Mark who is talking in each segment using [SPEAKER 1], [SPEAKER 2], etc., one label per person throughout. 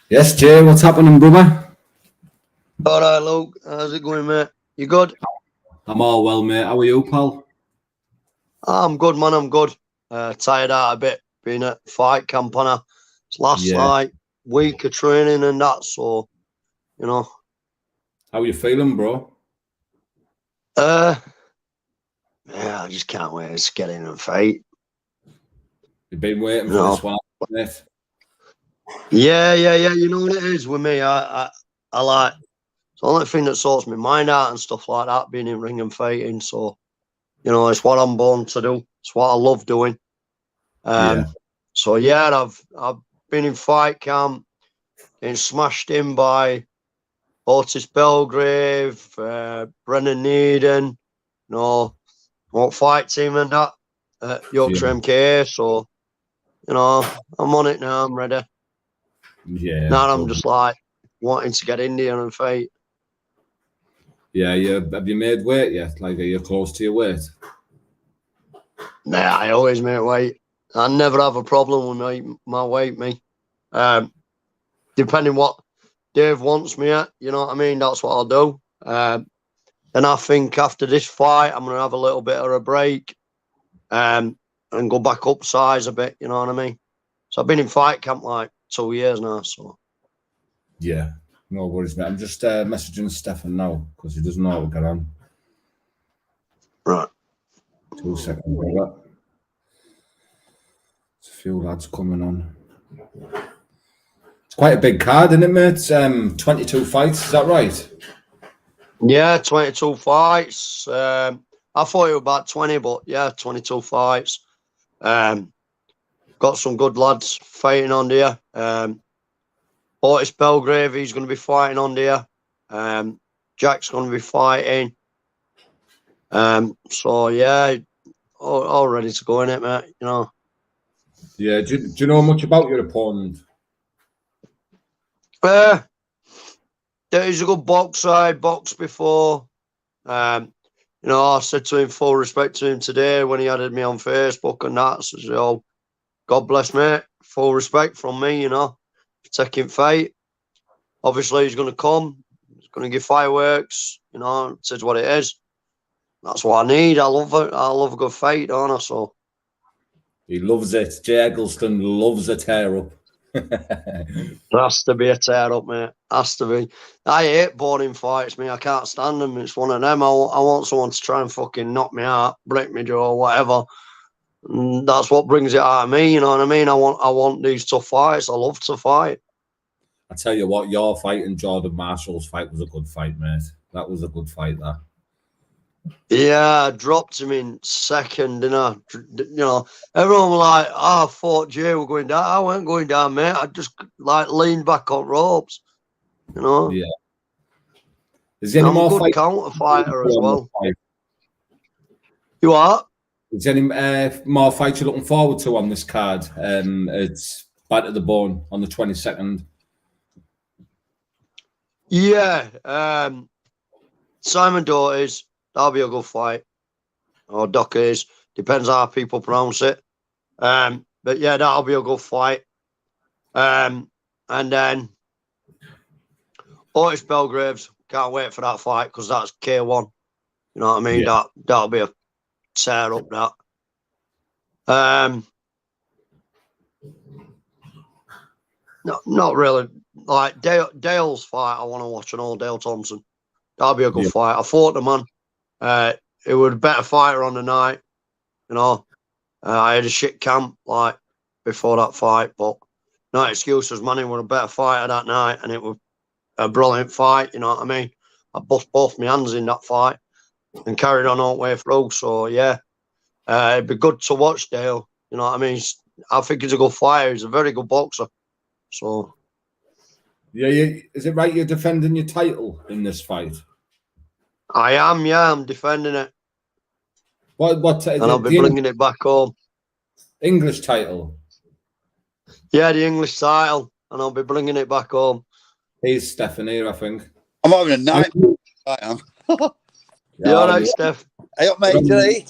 [SPEAKER 1] Yes, Jay, what's happening, brother?
[SPEAKER 2] All right, Luke. How's it going, mate? You good?
[SPEAKER 1] I'm all well, mate. How are you, pal?
[SPEAKER 2] I'm good, man. I'm good. Tired out a bit. Been at fight camp on it's last
[SPEAKER 1] Yeah.
[SPEAKER 2] week of training and that. So, you know.
[SPEAKER 1] How are you feeling, bro?
[SPEAKER 2] Yeah, I just can't wait to get in and fight.
[SPEAKER 1] You've been waiting for this one, mate.
[SPEAKER 2] Yeah. You know what it is with me. I like it's the only thing that sorts my mind out and stuff like that. Being in ring and fighting. So, you know, it's what I'm born to do. It's what I love doing.
[SPEAKER 1] Yeah.
[SPEAKER 2] So yeah, I've been in fight camp, getting smashed in by Otis Belgrave, Brennan Needon, you know, what fight team and that at Yorkshire MK. So, you know, I'm on it now. I'm ready.
[SPEAKER 1] Yeah.
[SPEAKER 2] Now I'm just like wanting to get in there and fight.
[SPEAKER 1] Yeah, have you made weight yet? Like, are you close to your weight?
[SPEAKER 2] Nah, I always make weight. I never have a problem with my weight, me. Depending what Dave wants me at, you know what I mean? That's what I'll do. And I think after this fight, I'm going to have a little bit of a break and go back up size a bit, you know what I mean? So I've been in fight camp like 2 years now, so.
[SPEAKER 1] Yeah, no worries, mate. I'm just messaging Stefan now because he doesn't know how to get on.
[SPEAKER 2] Right.
[SPEAKER 1] 2 seconds, brother. There's a few lads coming on. It's quite a big card, isn't it, mate? 22 fights, is that right?
[SPEAKER 2] Yeah, 22 fights. I thought it was about 20, but yeah, 22 fights. Got some good lads fighting on there. Otis Belgrave, he's going to be fighting on there. Jack's going to be fighting. So yeah, all ready to go in it, mate. You know.
[SPEAKER 1] Yeah. Do you know much about your opponent?
[SPEAKER 2] He's a good boxer. I boxed before. You know, I said to him, full respect to him today when he added me on Facebook and that. So, oh, God bless, mate. Full respect from me, you know, taking fight. Obviously, he's going to come. He's going to give fireworks. You know, it is what it is. That's what I need. I love it. I love a good fight, don't I? So.
[SPEAKER 1] He loves it. Jay Eggleston loves a tear up.
[SPEAKER 2] There has to be a tear up, mate. Has to be. I hate boring fights, me. I can't stand them. It's one of them. I want someone to try and fucking knock me out, break me jaw, whatever. And that's what brings it out of me. You know what I mean? I want these tough fights. I love to fight.
[SPEAKER 1] I tell you what, your fight and Jordan Marshall's fight was a good fight, mate. That was a good fight, that.
[SPEAKER 2] Yeah, I dropped him in second, and you know, everyone was like, "Oh, I thought Jay were going down." I weren't going down, mate. I just like leaned back on ropes, you know.
[SPEAKER 1] Yeah. Is there any
[SPEAKER 2] I'm a
[SPEAKER 1] more
[SPEAKER 2] good counter fighter as well. You are?
[SPEAKER 1] Is there any more fights you're looking forward to on this card? It's Back to the Bone on the 22nd.
[SPEAKER 2] Yeah, Simon Daughters, that'll be a good fight. Or Dockers, depends how people pronounce it. But yeah, that'll be a good fight. And then Otis Belgraves, can't wait for that fight because that's K1. You know what I mean? Yeah. That'll be a tear up, that. No, not really. Like Dale's fight, I want to watch an old Dale Thompson. That'll be a good fight. I fought the man. It was a better fighter on the night. You know, I had a shit camp like before that fight, but no excuses, man. He was a better fighter that night, and it was a brilliant fight. You know what I mean? I bust both my hands in that fight and carried on all the way through. So yeah, it'd be good to watch Dale. You know what I mean? I think he's a good fighter. He's a very good boxer. So.
[SPEAKER 1] Yeah, is it right you're defending your title in this fight?
[SPEAKER 2] I am, yeah. I'm defending it.
[SPEAKER 1] What?
[SPEAKER 2] And I'll be bringing it back home.
[SPEAKER 1] English title?
[SPEAKER 2] Yeah, the English title. And I'll be bringing it back home.
[SPEAKER 1] Here's Stefan here, I think.
[SPEAKER 3] I'm having a night. I am.
[SPEAKER 2] You all right, Steph?
[SPEAKER 3] Hey up, mate, to eat?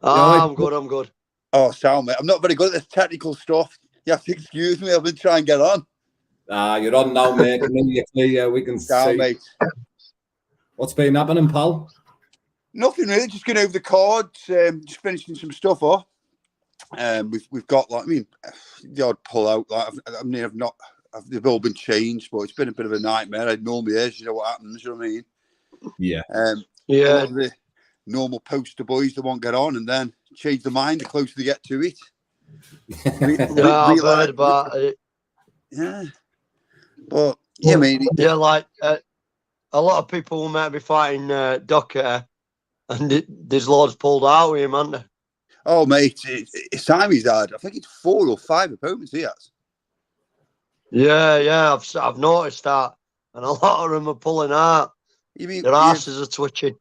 [SPEAKER 2] I'm good, I'm good.
[SPEAKER 3] Oh, sound, mate. I'm not very good at this technical stuff. You have to excuse me. I've been trying to get on.
[SPEAKER 1] You're on now, mate. Immediately, we can
[SPEAKER 3] Ciao,
[SPEAKER 1] see.
[SPEAKER 3] mate.
[SPEAKER 1] What's been happening, pal?
[SPEAKER 3] Nothing really. Just going over the cards. Just finishing some stuff off. We've got the odd pull out. They've all been changed, but it's been a bit of a nightmare. It normally is. You know what happens. You know what I mean?
[SPEAKER 1] Yeah.
[SPEAKER 3] A lot of the normal poster boys that won't get on, and then change their mind the closer they get to it.
[SPEAKER 2] I've heard about it.
[SPEAKER 3] Yeah, but yeah, mate.
[SPEAKER 2] Yeah, like a lot of people might be fighting Docker, and there's loads pulled out with him, aren't there?
[SPEAKER 3] Oh, mate, Simon's had, I think it's 4 or 5 opponents he has.
[SPEAKER 2] Yeah, I've noticed that, and a lot of them are pulling out.
[SPEAKER 3] You mean
[SPEAKER 2] their asses are twitching?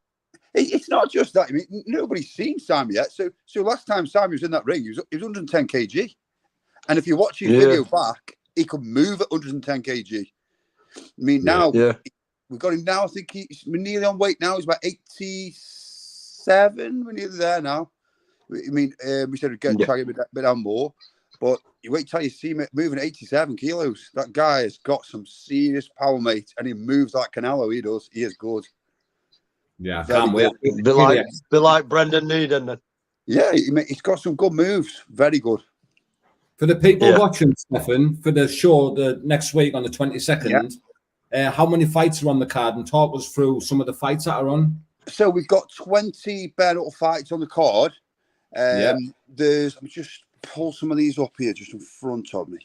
[SPEAKER 3] It's not just that. I mean, nobody's seen Simon yet. So last time Simon was in that ring, he was 110 kg, and if you watch his video back, he could move at 110 kg. I mean, now we've got him now. I think we're nearly on weight now. He's about 87. We're nearly there now. I mean, we said we'd get try a bit down more, but you wait till you see him moving 87 kilos. That guy has got some serious power, mate, and he moves like Canelo. He does. He is good.
[SPEAKER 1] Yeah, I can't wait.
[SPEAKER 2] Be like Brendan Needham then.
[SPEAKER 3] Yeah, he's got some good moves. Very good.
[SPEAKER 1] For the people watching, Stefan, for the show the next week on the 22nd, how many fights are on the card? And talk us through some of the fights that are on.
[SPEAKER 3] So we've got 20 bare-knuckle fights on the card. There's, let me just pull some of these up here just in front of me.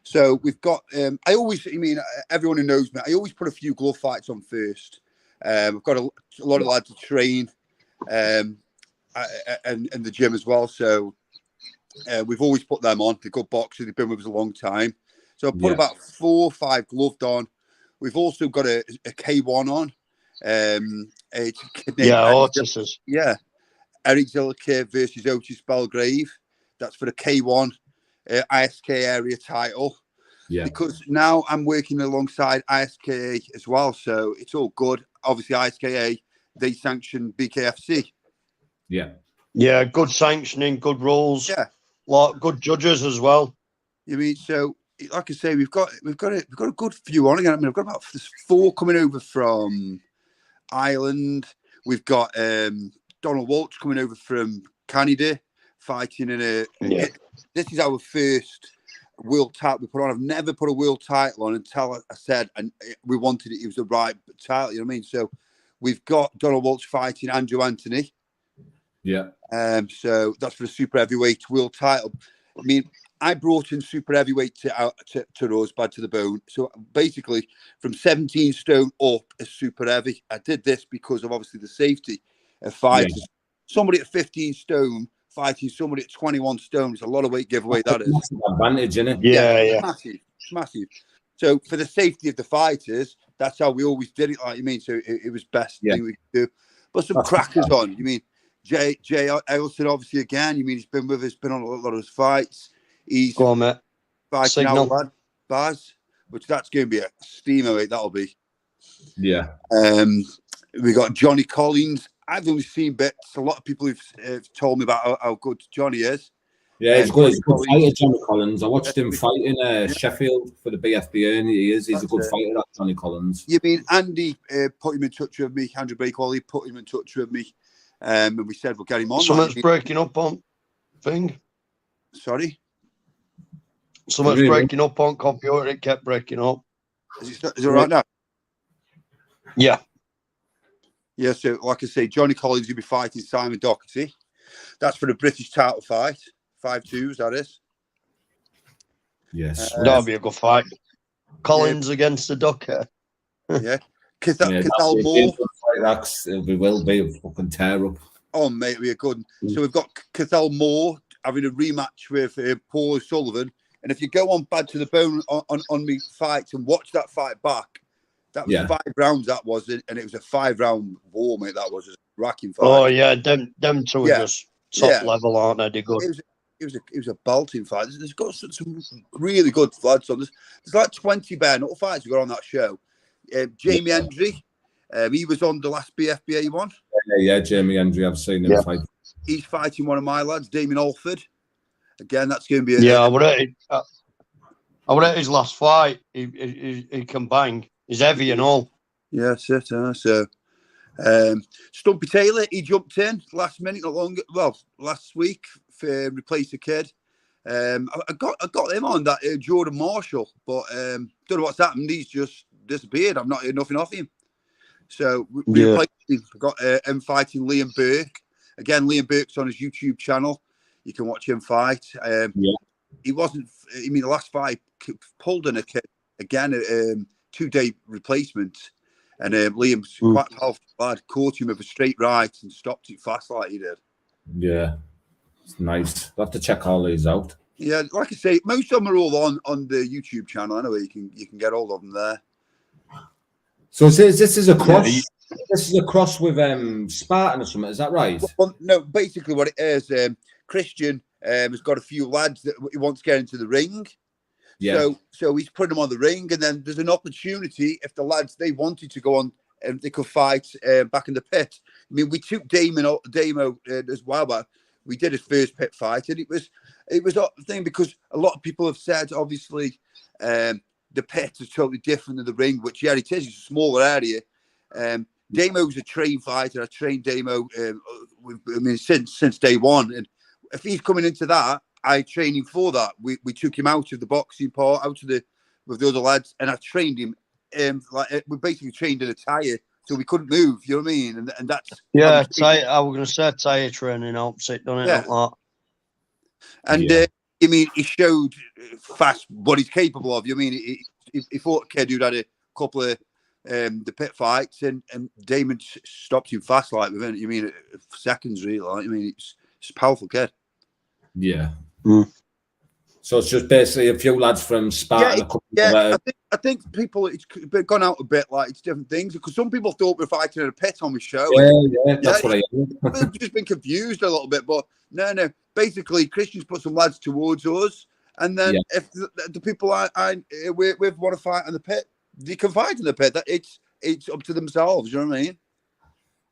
[SPEAKER 3] So we've got, everyone who knows me, I always put a few glove fights on first. I've got a lot of lads to train and the gym as well. So we've always put them on. They're good boxers. They've been with us a long time. So I put about 4 or 5 gloved on. We've also got a K1 on.
[SPEAKER 2] Otis's.
[SPEAKER 3] Yeah. Eric Zilliker versus Otis Belgrave. That's for the K1 ISK area title. Yeah. Because now I'm working alongside ISKA as well, so it's all good. Obviously, ISKA, they sanction BKFC.
[SPEAKER 1] Yeah.
[SPEAKER 2] Yeah, good sanctioning, good rules.
[SPEAKER 3] Yeah.
[SPEAKER 2] Good judges as well.
[SPEAKER 3] You mean, so like I say, we've got a good few on again. I mean, I've got about 4 coming over from Ireland. We've got Donald Walsh coming over from Canada, fighting in this is our first world title we put on. I've never put a world title on until I said, and we wanted it was the right title, you know what I mean? So we've got Donald Walsh fighting Andrew Anthony.
[SPEAKER 1] Yeah.
[SPEAKER 3] So that's for the super heavyweight world title. I mean, I brought in super heavyweight to Rosebud to the bone. So basically, from 17 stone up is super heavy. I did this because of obviously the safety of fighters. Yeah. Somebody at 15 stone fighting somebody at 21 stone is a lot of weight giveaway. That is
[SPEAKER 1] advantage, isn't it?
[SPEAKER 2] Yeah.
[SPEAKER 3] It's massive. So for the safety of the fighters, that's how we always did it. Like you mean, so it was best thing we could do. But some crackers on. You mean Jay Elson, obviously again. You mean he's been with us, been on a lot of his fights. He's fighting our lad Baz, which that's going to be a steamer, mate. That'll be.
[SPEAKER 1] Yeah.
[SPEAKER 3] We got Johnny Collins. I've only seen bits. A lot of people have told me about how good Johnny is.
[SPEAKER 1] Yeah, he's good. He's a good fighter, Johnny Collins. I watched him fight in Sheffield for the BFBA, and he's a good fighter, that Johnny Collins.
[SPEAKER 3] You mean Andy put him in touch with me? Andrew Breakwall, he put him in touch with me, and we said we'll get him on.
[SPEAKER 2] Someone's breaking up on thing.
[SPEAKER 3] Sorry.
[SPEAKER 2] Someone's breaking up on computer. It kept breaking up.
[SPEAKER 3] Is it right now?
[SPEAKER 2] Yeah.
[SPEAKER 3] Yeah, so like I say, Johnny Collins will be fighting Simon Doherty. That's for the British title fight. 5-2s, that is.
[SPEAKER 1] Yes.
[SPEAKER 2] That'll be a good fight. Collins against the Ducker.
[SPEAKER 3] Yeah. Cathal Moore.
[SPEAKER 1] It will be a fucking tear up.
[SPEAKER 3] Oh, mate, we are good. So we've got Cathal Moore having a rematch with Paul O'Sullivan. And if you go on Bad to the Bone on me fights and watch that fight back, that was 5 rounds, that was, and it was a 5-round war, mate. That was a racking fight.
[SPEAKER 2] Oh, yeah, them two are just top level, aren't they? They're good.
[SPEAKER 3] It was a bolting fight. There's got some really good lads on. There's like 20 bare-knuckle fights we got on that show. Jamie Hendry, he was on the last BFBA one.
[SPEAKER 1] Yeah, Jamie Hendry, I've seen him fight.
[SPEAKER 3] He's fighting one of my lads, Damien Alford. Again, that's going to be
[SPEAKER 2] I I was at his last fight. He can bang. He's heavy and all.
[SPEAKER 3] Yeah, that's it. So, Stumpy Taylor, he jumped in last minute, not long. Well, last week for replace a kid. I got him on that Jordan Marshall, but don't know what's happened. He's just disappeared. I've not heard nothing of him. So we replaced him. We got him fighting Liam Burke. Again, Liam Burke's on his YouTube channel. You can watch him fight. He wasn't. I mean, the last fight pulled in a kid again. 2-day replacement, and Liam's quite a powerful lad. Caught him with a straight right and stopped it fast like he did.
[SPEAKER 1] Yeah, it's nice. We'll have to check all these out.
[SPEAKER 3] Yeah, like I say, most of them are all on the YouTube channel. Anyway, you can get all of them there.
[SPEAKER 1] So this is a cross. This is a cross with Spartan or something. Is that right?
[SPEAKER 3] Well, no, basically what it is, Christian has got a few lads that he wants to get into the ring. Yeah. So he's putting them on the ring, and then there's an opportunity if the lads they wanted to go on and they could fight back in the pit. I mean, we took Damo as well, but we did his first pit fight, and it was a thing because a lot of people have said obviously the pit is totally different than the ring, which it is. It's a smaller area. Damo's a trained fighter. I trained Damo. Since day one, and if he's coming into that, I trained him for that. We took him out of the boxing part, with the other lads, and I trained him. We basically trained in a tire, so we couldn't move. You know what I mean? And that's
[SPEAKER 2] I was going to say tire training helps it, doesn't it?
[SPEAKER 3] Yeah. And I mean, he showed fast what he's capable of. You know what I mean? He fought a kid who'd had a couple of the pit fights, and Damon stopped him fast, like within, you mean, seconds, really. Like, I mean, it's a powerful kid.
[SPEAKER 1] Yeah. So it's just basically a few lads from Spartan.
[SPEAKER 3] I think people, it's gone out a bit, like it's different things, because some people thought we were fighting in a pit on the show.
[SPEAKER 1] That's what I heard.
[SPEAKER 3] We've just been confused a little bit, but no. Basically, Christian's put some lads towards us, and then if the people we want to fight in the pit, they can fight in the pit. That it's up to themselves. You know what I mean?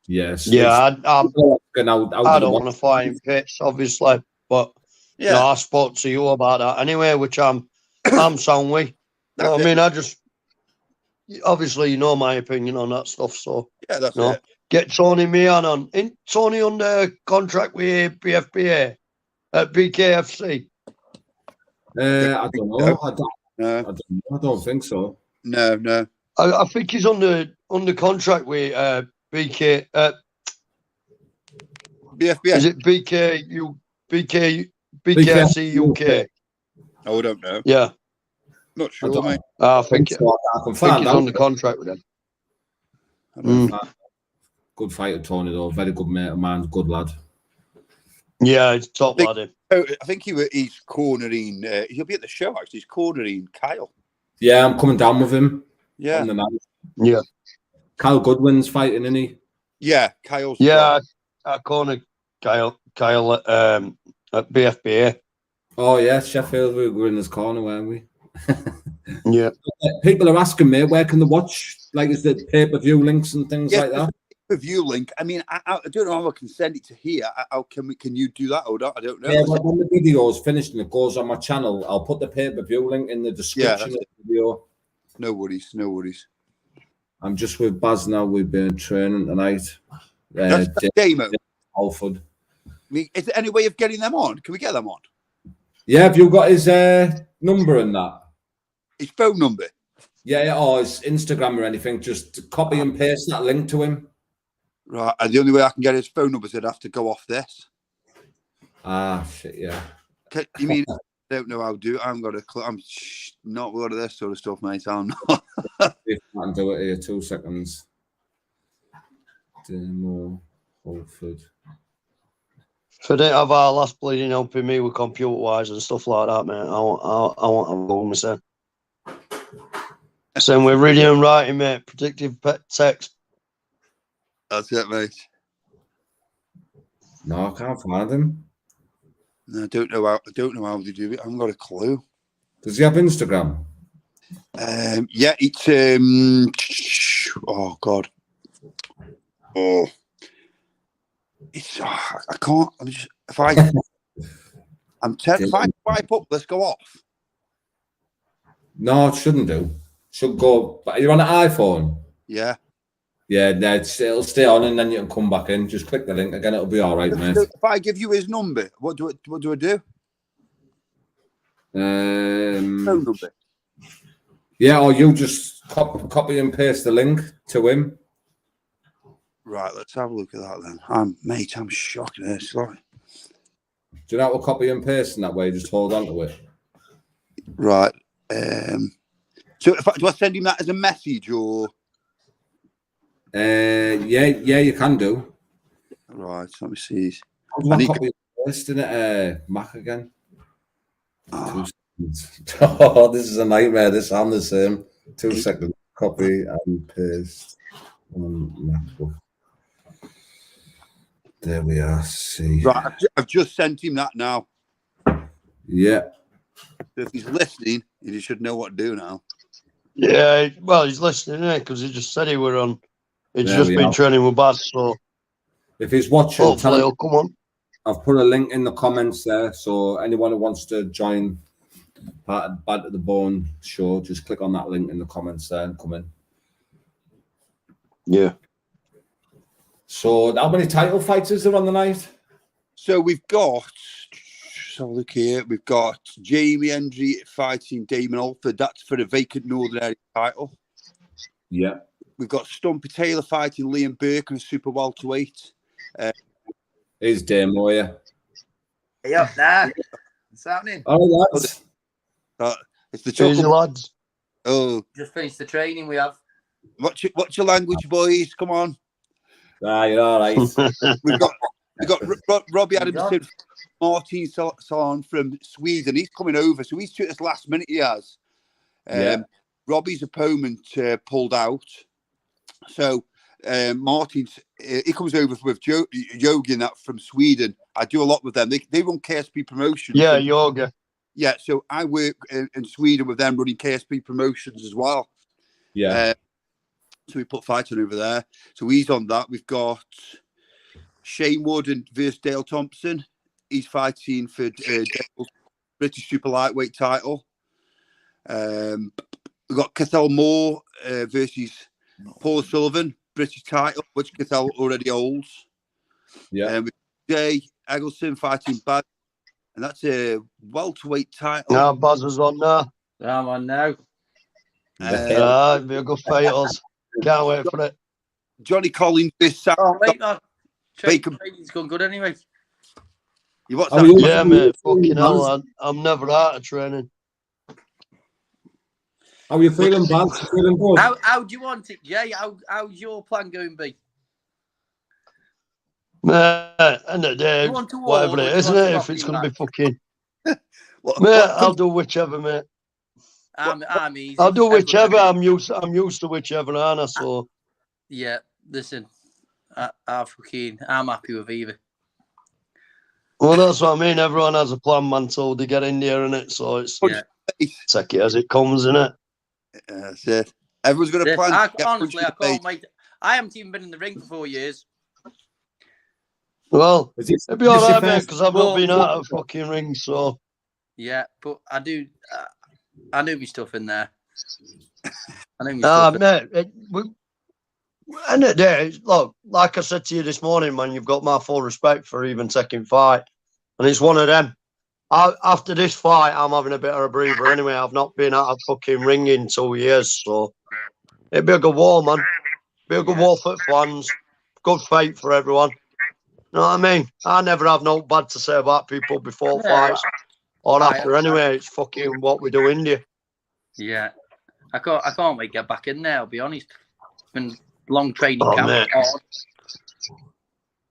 [SPEAKER 1] Yes.
[SPEAKER 2] Yeah, I don't want to fight in pits, obviously, but I spoke to you about that anyway, which I'm sound with. You know what I mean? I just obviously you know my opinion on that stuff, so
[SPEAKER 3] that's it.
[SPEAKER 2] Get Tony Meehan on. Ain't Tony under contract with BFBA at BKFC?
[SPEAKER 1] I don't know. I don't think so.
[SPEAKER 3] No.
[SPEAKER 2] I think he's under contract with BK.
[SPEAKER 3] BFBA.
[SPEAKER 2] Is it BKFC UK?
[SPEAKER 3] Oh, I don't know.
[SPEAKER 2] Yeah.
[SPEAKER 3] Not sure, mate.
[SPEAKER 2] I think he's under contract with them.
[SPEAKER 1] Good fighter, Tony, though. Very good mate of mine. Good lad.
[SPEAKER 2] Yeah, he's top lad.
[SPEAKER 3] I think he's cornering. He'll be at the show, actually. He's cornering Kyle.
[SPEAKER 1] Yeah, I'm coming down with him.
[SPEAKER 3] Yeah.
[SPEAKER 1] On the night.
[SPEAKER 2] Yeah.
[SPEAKER 1] Kyle Goodwin's fighting, isn't he?
[SPEAKER 3] Yeah, Kyle's.
[SPEAKER 2] Yeah, I cornered Kyle at BFBA.
[SPEAKER 1] Oh, yeah, Sheffield. We were in his corner, weren't we?
[SPEAKER 2] Yeah.
[SPEAKER 1] People are asking me, where can they watch? Like, is there pay-per-view links and things like that?
[SPEAKER 3] Pay-per-view link. I mean, I don't know how I can send it to here. How can you do that? Or not? I don't know.
[SPEAKER 1] Yeah, when the video is finished and it goes on my channel, I'll put the pay-per-view link in the description of the video.
[SPEAKER 3] No worries.
[SPEAKER 1] I'm just with Baz now. We've been training tonight.
[SPEAKER 3] That's Damo.
[SPEAKER 1] Alford.
[SPEAKER 3] I mean, is there any way of getting them on? Can we get them on?
[SPEAKER 1] Yeah, have you got his number and that?
[SPEAKER 3] His phone number?
[SPEAKER 1] Yeah, or his Instagram or anything. Just copy and paste that link to him.
[SPEAKER 3] Right, and the only way I can get his phone number is I'd have to go off this.
[SPEAKER 1] Ah, shit, yeah.
[SPEAKER 3] You mean, I don't know how to do it. I'm not good at this sort of stuff, mate. I'm not.
[SPEAKER 1] If I can do it here, 2 seconds. Demo Holford.
[SPEAKER 2] So they have our last bleeding helping me with computer wise and stuff like that, mate. I want to go myself. Same with reading and writing, mate. Predictive text.
[SPEAKER 3] That's it, mate.
[SPEAKER 1] No, I can't find him.
[SPEAKER 3] No, I don't know how they do it. I haven't got a clue.
[SPEAKER 1] Does he have Instagram?
[SPEAKER 3] Yeah, it's oh god. Oh, it's I can't. I'm just if I I'm terrified. Swipe up. Let's go off.
[SPEAKER 1] No, it shouldn't do. Should go. But you're on an iPhone.
[SPEAKER 3] Yeah.
[SPEAKER 1] Yeah, no, it'll stay on, and then you can come back in. Just click the link again. It'll be all right, mate.
[SPEAKER 3] So if I give you his number, what do I do? Phone number.
[SPEAKER 1] Yeah, or you just copy and paste the link to him.
[SPEAKER 3] Right, let's have a look at that then. I'm shocked at this. Sorry.
[SPEAKER 1] Do you know how to copy and paste in that way? Just hold on to it.
[SPEAKER 3] Right. So do I send him that as a message or?
[SPEAKER 1] Yeah, you can do.
[SPEAKER 3] Right, so let me see.
[SPEAKER 1] Copy and paste in it, Mac again. Oh. 2 seconds. Oh, this is a nightmare. I'm the same. 2 seconds. Copy and paste on MacBook. There we are. See.
[SPEAKER 3] Right, I've just sent him that now.
[SPEAKER 1] Yeah.
[SPEAKER 3] So if he's listening, he should know what to do now.
[SPEAKER 2] Yeah, well, he's listening because he just said he were on. He's just been training with Baz, so
[SPEAKER 1] if he's watching,
[SPEAKER 2] hopefully he'll come on.
[SPEAKER 1] I've put a link in the comments there, so anyone who wants to join Bad to the Bone show, just click on that link in the comments there and come in.
[SPEAKER 2] Yeah.
[SPEAKER 1] So, how many title fights is there on the night?
[SPEAKER 3] So we've got. So look here, we've got Jamie Hendry fighting Damon Alford. That's for the vacant Northern Area title.
[SPEAKER 1] Yeah.
[SPEAKER 3] We've got Stumpy Taylor fighting Liam Burke in a super welterweight.
[SPEAKER 1] Here's Damo, yeah.
[SPEAKER 4] Yep, there. What's happening?
[SPEAKER 1] Oh, lads.
[SPEAKER 3] It's the chocolate.
[SPEAKER 2] Lads.
[SPEAKER 3] Oh,
[SPEAKER 4] just finished the training we have.
[SPEAKER 3] What's your language, boys? Come on.
[SPEAKER 1] Ah, you're all right.
[SPEAKER 3] We've got Robbie Adamson, Martin Salon from Sweden. He's coming over, so he's took us last minute. He has. Robbie's opponent pulled out, so Martin's he comes over with Yogi and that from Sweden. I do a lot with them. They run KSP Promotions.
[SPEAKER 2] Yeah, Yoga.
[SPEAKER 3] Yeah, so I work in Sweden with them running KSP Promotions as well.
[SPEAKER 1] Yeah.
[SPEAKER 3] So we put fighting over there. So he's on that. We've got Shane Wood and versus Dale Thompson. He's fighting for Dale's British super lightweight title. We've got Cathal Moore versus Paul Sullivan, British title, which Cathal already holds.
[SPEAKER 1] Yeah.
[SPEAKER 3] With Jay Eggleston fighting Baz, and that's a welterweight title.
[SPEAKER 2] Yeah, Baz is on there.
[SPEAKER 4] I'm on now.
[SPEAKER 2] It'd be a good fight, us. Can't wait for it.
[SPEAKER 3] Johnny Collins versus Sam.
[SPEAKER 4] Oh, mate, that training's gone good anyway.
[SPEAKER 3] You watch
[SPEAKER 2] that? Yeah, mate. Fucking hell, I'm never out of training.
[SPEAKER 1] How are you feeling, Baz? Feeling good?
[SPEAKER 4] How do you want it, Jay? How's your plan going to be?
[SPEAKER 2] And the day, whatever it is, isn't it? If it's going to be fucking. Mate, I'll do whichever, mate.
[SPEAKER 4] I'm easy.
[SPEAKER 2] I'll do whichever. I'm used to whichever, Anna. So.
[SPEAKER 4] Yeah, listen, I'm happy with either.
[SPEAKER 2] Well, that's what I mean. Everyone has a plan, man, so they get in there, innit? So it's take it as it comes, innit?
[SPEAKER 3] That's it. Everyone's got a plan.
[SPEAKER 4] Honestly, I can't wait. I haven't even been in the ring for 4 years.
[SPEAKER 2] Well, it'll be all right, mate, because I've not been out of fucking ring, so.
[SPEAKER 4] Yeah, but I do. I knew my stuff in there. Mate,
[SPEAKER 2] end of the day, look, like I said to you this morning, man, you've got my full respect for even taking fight. And it's one of them. After this fight, I'm having a bit of a breather anyway. I've not been out of fucking ring in 2 years, so it'd be a good war, man. Be a good war for fans. Good fight for everyone. You know what I mean? I never have no bad to say about people before fights or after anyway. It's fucking what we do in there.
[SPEAKER 4] Yeah. I can't wait to get back in there, I'll be honest. It's been long training camp.
[SPEAKER 2] Mate.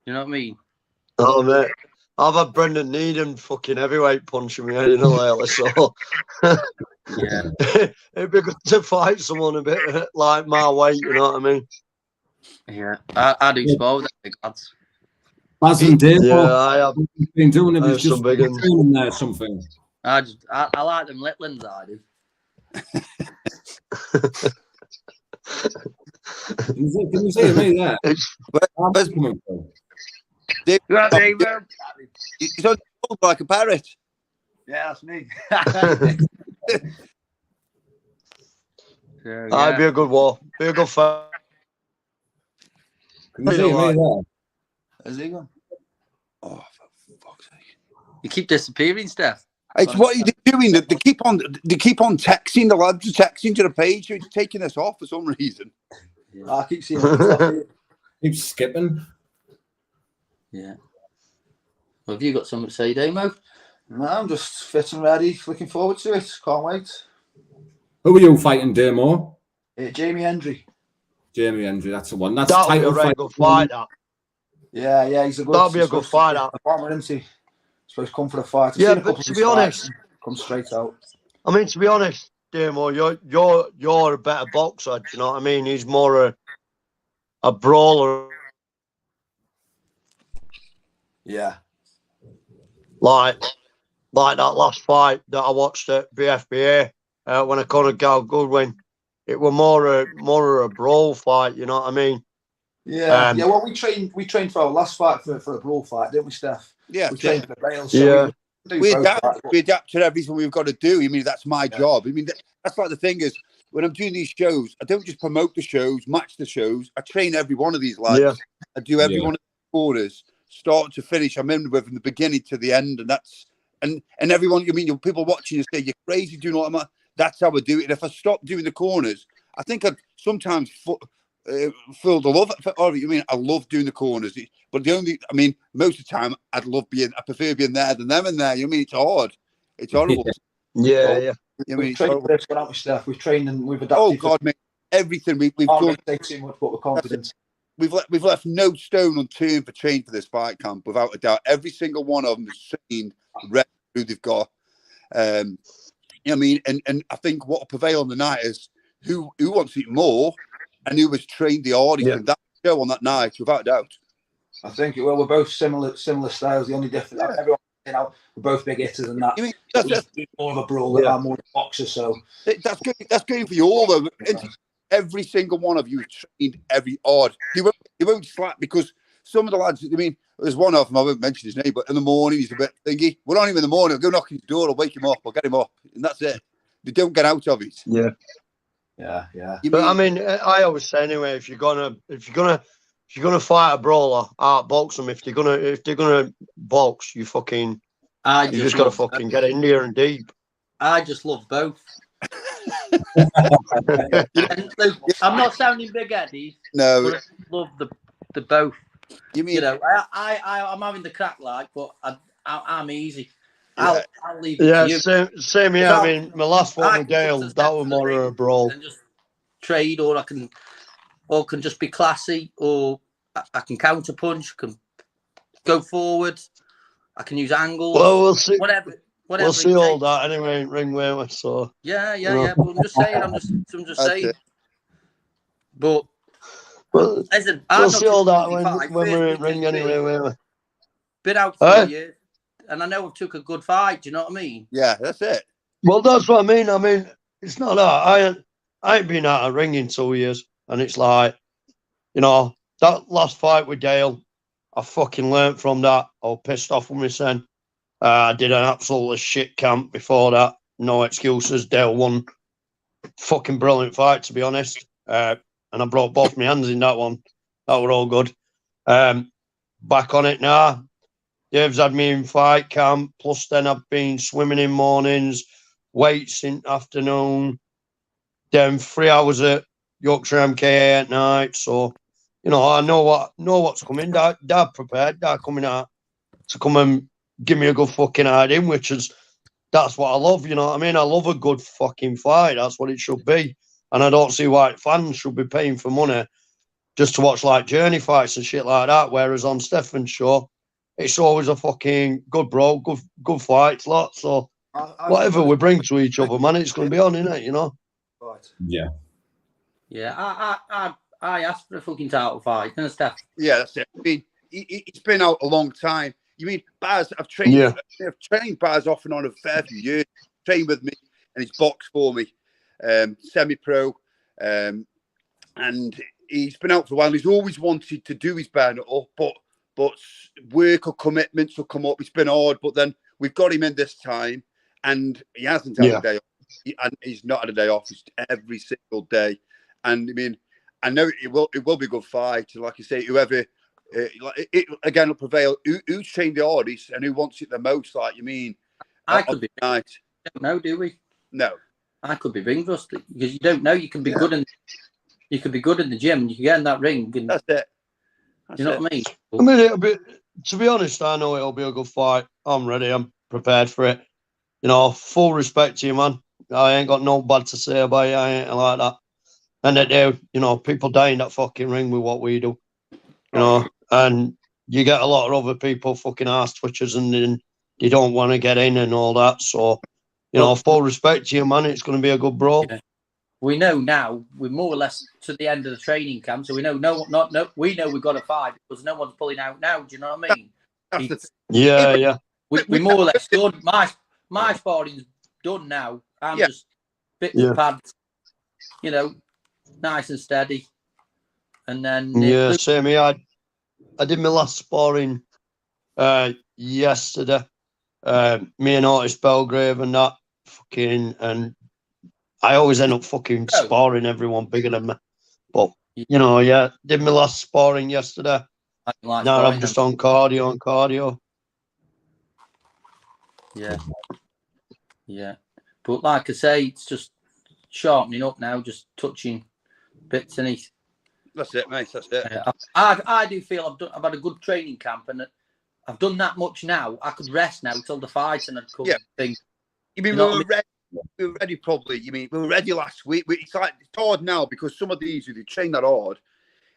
[SPEAKER 4] You know what I mean?
[SPEAKER 2] Oh, mate. I've had Brendan Needham fucking heavyweight punching me in lately, so
[SPEAKER 4] yeah.
[SPEAKER 2] It'd be good to fight someone a bit like my weight, you know what I mean?
[SPEAKER 4] Yeah. I do sport with them lads.
[SPEAKER 1] Baz and Dave,
[SPEAKER 2] I have
[SPEAKER 1] been doing it. It's
[SPEAKER 2] some
[SPEAKER 1] just
[SPEAKER 2] big
[SPEAKER 1] training there, something.
[SPEAKER 4] I like them Litlands, I do.
[SPEAKER 1] Can you see me there? Where's coming from?
[SPEAKER 3] He's on like a parrot.
[SPEAKER 4] Yeah, that's me. So,
[SPEAKER 2] That'd be a good war. Be a good fight.
[SPEAKER 1] Can you see me there?
[SPEAKER 3] Has he gone? Oh, for fuck's sake!
[SPEAKER 4] You keep disappearing, Steph.
[SPEAKER 3] It's what are they doing? They keep on texting. The lads are texting to the page. So it's taking us off for some reason.
[SPEAKER 4] Yeah.
[SPEAKER 5] I keep seeing it.
[SPEAKER 1] Keep skipping.
[SPEAKER 4] Yeah. Well, have you got something to say, Damo?
[SPEAKER 5] No, I'm just fit and ready. Looking forward to it. Can't wait.
[SPEAKER 1] Who are you fighting, Demo?
[SPEAKER 5] Jamie Hendry.
[SPEAKER 1] Jamie Hendry, that's the one. That's
[SPEAKER 2] That'll be a
[SPEAKER 1] title
[SPEAKER 2] very
[SPEAKER 1] fight.
[SPEAKER 2] good fight. That.
[SPEAKER 5] Yeah, he's a good.
[SPEAKER 2] That'll be a good fight. That.
[SPEAKER 5] A bomber, isn't he? Supposed to come for a fight.
[SPEAKER 2] Yeah, but to be honest,
[SPEAKER 5] come straight out.
[SPEAKER 2] I mean, to be honest, Damo, you're a better boxer. Do you know what I mean? He's more a brawler.
[SPEAKER 5] Yeah.
[SPEAKER 2] Like that last fight that I watched at BFBA when I caught Gal Goodwin. It was more a brawl fight. You know what I mean?
[SPEAKER 5] Yeah. Well, we trained for our last fight for a brawl fight, didn't we, Steph?
[SPEAKER 3] Yeah,
[SPEAKER 5] we trained for the rails.
[SPEAKER 2] So
[SPEAKER 3] we adapt to everything we've got to do. I mean, that's my job. I mean, that's like the thing is, when I'm doing these shows, I don't just promote the shows, match the shows. I train every one of these lads.
[SPEAKER 2] Yeah.
[SPEAKER 3] I do every one of the quarters, start to finish. I'm in with from the beginning to the end, and that's and everyone. I mean, people watching you say you're crazy doing all that. That's how I do it. And if I stop doing the corners, I think I'd sometimes feel the love. I mean, I love doing the corners, but most of the time, I prefer being there than them in there. You know what I mean, it's hard. It's horrible.
[SPEAKER 2] Yeah.
[SPEAKER 5] You know, we've trained for this one, haven't we, Steph? We've trained and we've adapted.
[SPEAKER 3] Oh God, mate, everything we've done.
[SPEAKER 5] Say too much, but we're confident.
[SPEAKER 3] We've left no stone unturned for training for this fight camp, without a doubt. Every single one of them is trained, ready who they've got. You know what I mean? And I think what will prevail on the night is who wants it more and who has trained the hardest. And that show on that night, without a doubt.
[SPEAKER 5] I think we're both similar styles. The only difference, everyone, we're both big hitters, and that.
[SPEAKER 3] You mean, that's
[SPEAKER 5] more of a brawler. I'm more of a boxer, so
[SPEAKER 3] that's good. That's good for you all, though. Every single one of you is trained every hard. You won't slack, because some of the lads. I mean, there's one of them. I won't mention his name, but in the morning he's a bit thingy. We're on him in the morning. I'll go knock on his door. I'll wake him up. I'll get him up, and that's it. They don't get out of it.
[SPEAKER 5] Yeah.
[SPEAKER 2] But I mean, I always say anyway, if you're gonna fight a brawler, outbox them. If they're gonna box, you just gotta fucking get in there and deep.
[SPEAKER 4] I just love both. I'm not sounding big headed.
[SPEAKER 3] No,
[SPEAKER 4] but I love the both.
[SPEAKER 3] You mean,
[SPEAKER 4] You know, I'm having the crack but I'm easy. I'll leave it to you.
[SPEAKER 2] Same here. I mean, my last one with Dale, that was more of a brawl.
[SPEAKER 4] And just trade, or can just be classy, or I can counter punch, can go forward, I can use angles.
[SPEAKER 2] Well, we'll see.
[SPEAKER 4] Whatever
[SPEAKER 2] We'll see all that anyway. Ring way, so
[SPEAKER 4] yeah. But I'm just saying. I'm just saying.
[SPEAKER 3] it.
[SPEAKER 4] But listen,
[SPEAKER 2] we'll see all that when we're in ring anyway.
[SPEAKER 4] Been out for a year, and I know I took a good fight. Do you know what I mean?
[SPEAKER 3] Yeah, that's it.
[SPEAKER 2] Well, that's what I mean. I mean, it's not that I ain't been out of ring in 2 years, and it's like, you know, that last fight with Dale, I fucking learnt from that. I was pissed off with my son. I did an absolutely shit camp before that. No excuses. Dale won. Fucking brilliant fight, to be honest. And I brought both my hands in that one. That were all good. Back on it now. Dave's had me in fight camp. Plus, then I've been swimming in mornings, weights in afternoon. Then 3 hours at Yorkshire MKA at night. So, you know, I know what's coming. Dad prepared. Dad coming out to come and give me a good fucking hiding, that's what I love, you know what I mean? I love a good fucking fight. That's what it should be. And I don't see why fans should be paying for money just to watch like journey fights and shit like that. Whereas on Stefan's show, it's always a fucking good fights, lot. So whatever we bring to each other, man, it's going to be on, innit, you know?
[SPEAKER 1] Yeah.
[SPEAKER 4] Yeah, I asked for a fucking title fight, didn't I, Steph?
[SPEAKER 3] Yeah, that's it. I mean, it's been out a long time. You mean Baz? I've trained Baz off and on a fair few years. Trained with me, and he's boxed for me, semi-pro, and he's been out for a while. He's always wanted to do his bare-knuckle, but work or commitments will come up. It's been hard, but then we've got him in this time, and he hasn't had a day off. and he's not had a day off. It's every single day. And I mean, I know it will be a good fight. Like you say, whoever again will prevail. Who's trained the hardest and who wants it the most? Like you mean,
[SPEAKER 4] I could be.
[SPEAKER 3] Night.
[SPEAKER 4] Don't know, do we?
[SPEAKER 3] No.
[SPEAKER 4] I could be ring rusty because you don't know. You can be good in the gym. You can get in that ring. And,
[SPEAKER 3] that's it.
[SPEAKER 4] You know what I mean?
[SPEAKER 2] I mean, it'll be. To be honest, I know it'll be a good fight. I'm ready. I'm prepared for it. You know, full respect to you, man. I ain't got no bad to say about you. I ain't like that. And they do. You know, people die in that fucking ring with what we do. You know, and you get a lot of other people fucking ass twitchers and they don't want to get in and all that. So, you know, full respect to you, man. It's going to be a good brawl.
[SPEAKER 4] Yeah. We know now we're more or less to the end of the training camp, so we know we know we've got to fight because no one's pulling out now. Do you know what I mean?
[SPEAKER 2] Yeah.
[SPEAKER 4] We more or less done. My sparring's done now. I'm just bits of pads, you know, nice and steady. And then
[SPEAKER 2] same here. I did my last sparring yesterday. Me and Otis Belgrave and that and I always end up fucking sparring everyone bigger than me. But you know, did my last sparring yesterday. Now I'm just on cardio.
[SPEAKER 4] Yeah. But like I say, it's just sharpening up now, just touching bits in it.
[SPEAKER 3] That's it, mate. That's it.
[SPEAKER 4] I do feel I've had a good training camp and I've done that much now. I could rest now till the fight and I'd come think.
[SPEAKER 3] You mean we were ready? We were ready probably. You mean we were ready last week? It's like it's hard now because some of these who they train that hard,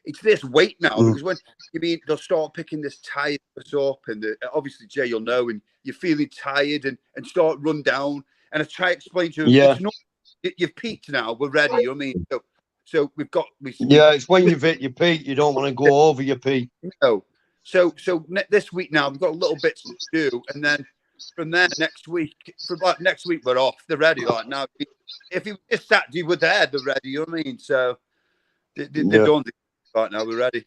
[SPEAKER 3] it's this weight now because when they'll start picking this tiredness up and obviously Jay, you'll know, and you're feeling tired and start run down. And I try to explain to them, it's not you've peaked now. We're ready. You know what I mean? So we've got.
[SPEAKER 2] It's when you've hit your peak, you don't want to go over your peak.
[SPEAKER 3] No. So this week now we've got a little bits to do, and then from there next week, next week we're off. They're ready. Like now, if it was Saturday, we're there. They're ready. You know what I mean? So they're done. Right now, we're ready.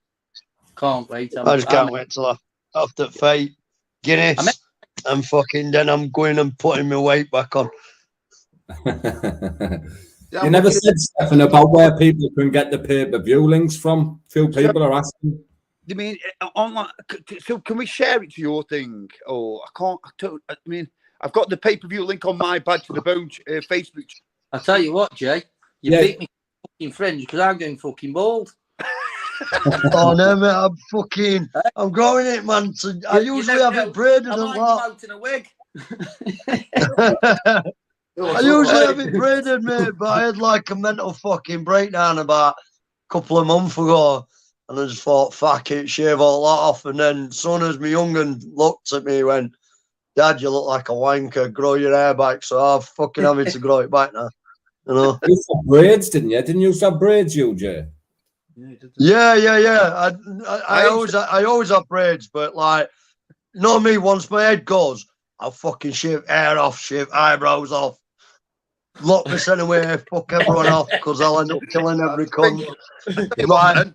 [SPEAKER 4] Can't wait.
[SPEAKER 2] I just can't wait till after fight Guinness and fucking then I'm going and putting my weight back on.
[SPEAKER 1] You never said, Stefan, about where people can get the pay-per-view links from. Few people are asking.
[SPEAKER 3] You mean online? So can we share it to your thing? Or I can't. I mean, I've got the pay-per-view link on my Bad to the Bone Facebook.
[SPEAKER 4] I'll tell you what, Jay. You beat me fucking fringe because I'm going fucking bald.
[SPEAKER 2] Oh no, mate! I'm growing it, man. I usually have it braided and
[SPEAKER 4] that. Out in a wig.
[SPEAKER 2] I usually have it braided, mate, but I had like a mental fucking breakdown about a couple of months ago, and I just thought, fuck it, shave all that off. And then soon as my young'un looked at me, went, "Dad, you look like a wanker. Grow your hair back." So I'm fucking having to grow it back now. You know.
[SPEAKER 1] You used to have braids, didn't you? Didn't you used to have braids, you, Jay?
[SPEAKER 2] Yeah. I always have braids, but like, you know me, once my head goes, I'll fucking shave hair off, shave eyebrows off, lock this anyway, fuck everyone off, because I'll end up killing every cunt. Like,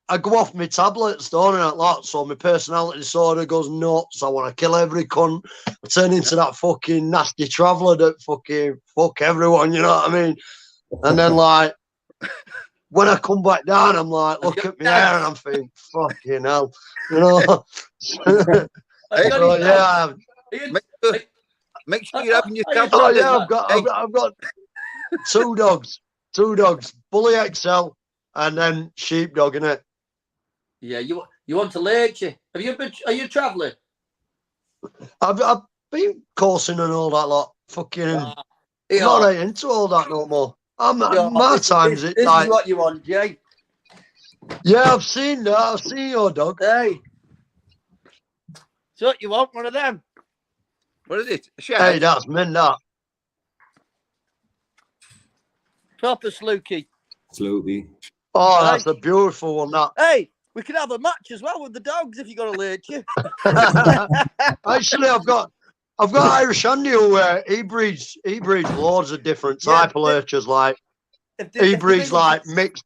[SPEAKER 2] I go off my tablets, don't I, lot, so my personality disorder goes nuts. I want to kill every cunt. I turn into that fucking nasty traveller that fucking fuck everyone, you know what I mean? And then like, when I come back down, I'm like, look at my hair, and I'm thinking, fucking hell, you know.
[SPEAKER 3] Make sure you're having your tablet.
[SPEAKER 2] Oh yeah, I've got two dogs, Bully XL, and then Sheepdog, innit?
[SPEAKER 4] Yeah, you want to lurch you? Are you travelling?
[SPEAKER 2] I've been coursing and all that lot. Fucking, I'm not really into all that no more. This is
[SPEAKER 4] what you want, Jay.
[SPEAKER 2] Yeah, I've seen that. I've seen your dog.
[SPEAKER 4] Hey. So what you want? One of them?
[SPEAKER 3] What is it?
[SPEAKER 2] Hey, that's men, that.
[SPEAKER 4] Proper Slukey.
[SPEAKER 1] Slukey.
[SPEAKER 2] Oh, that's a beautiful one, that.
[SPEAKER 4] Hey, we could have a match as well with the dogs if you're going to lurch you.
[SPEAKER 2] Actually, I've got Irish Andy who he breeds loads of different type of lurchers. Like he breeds like mixed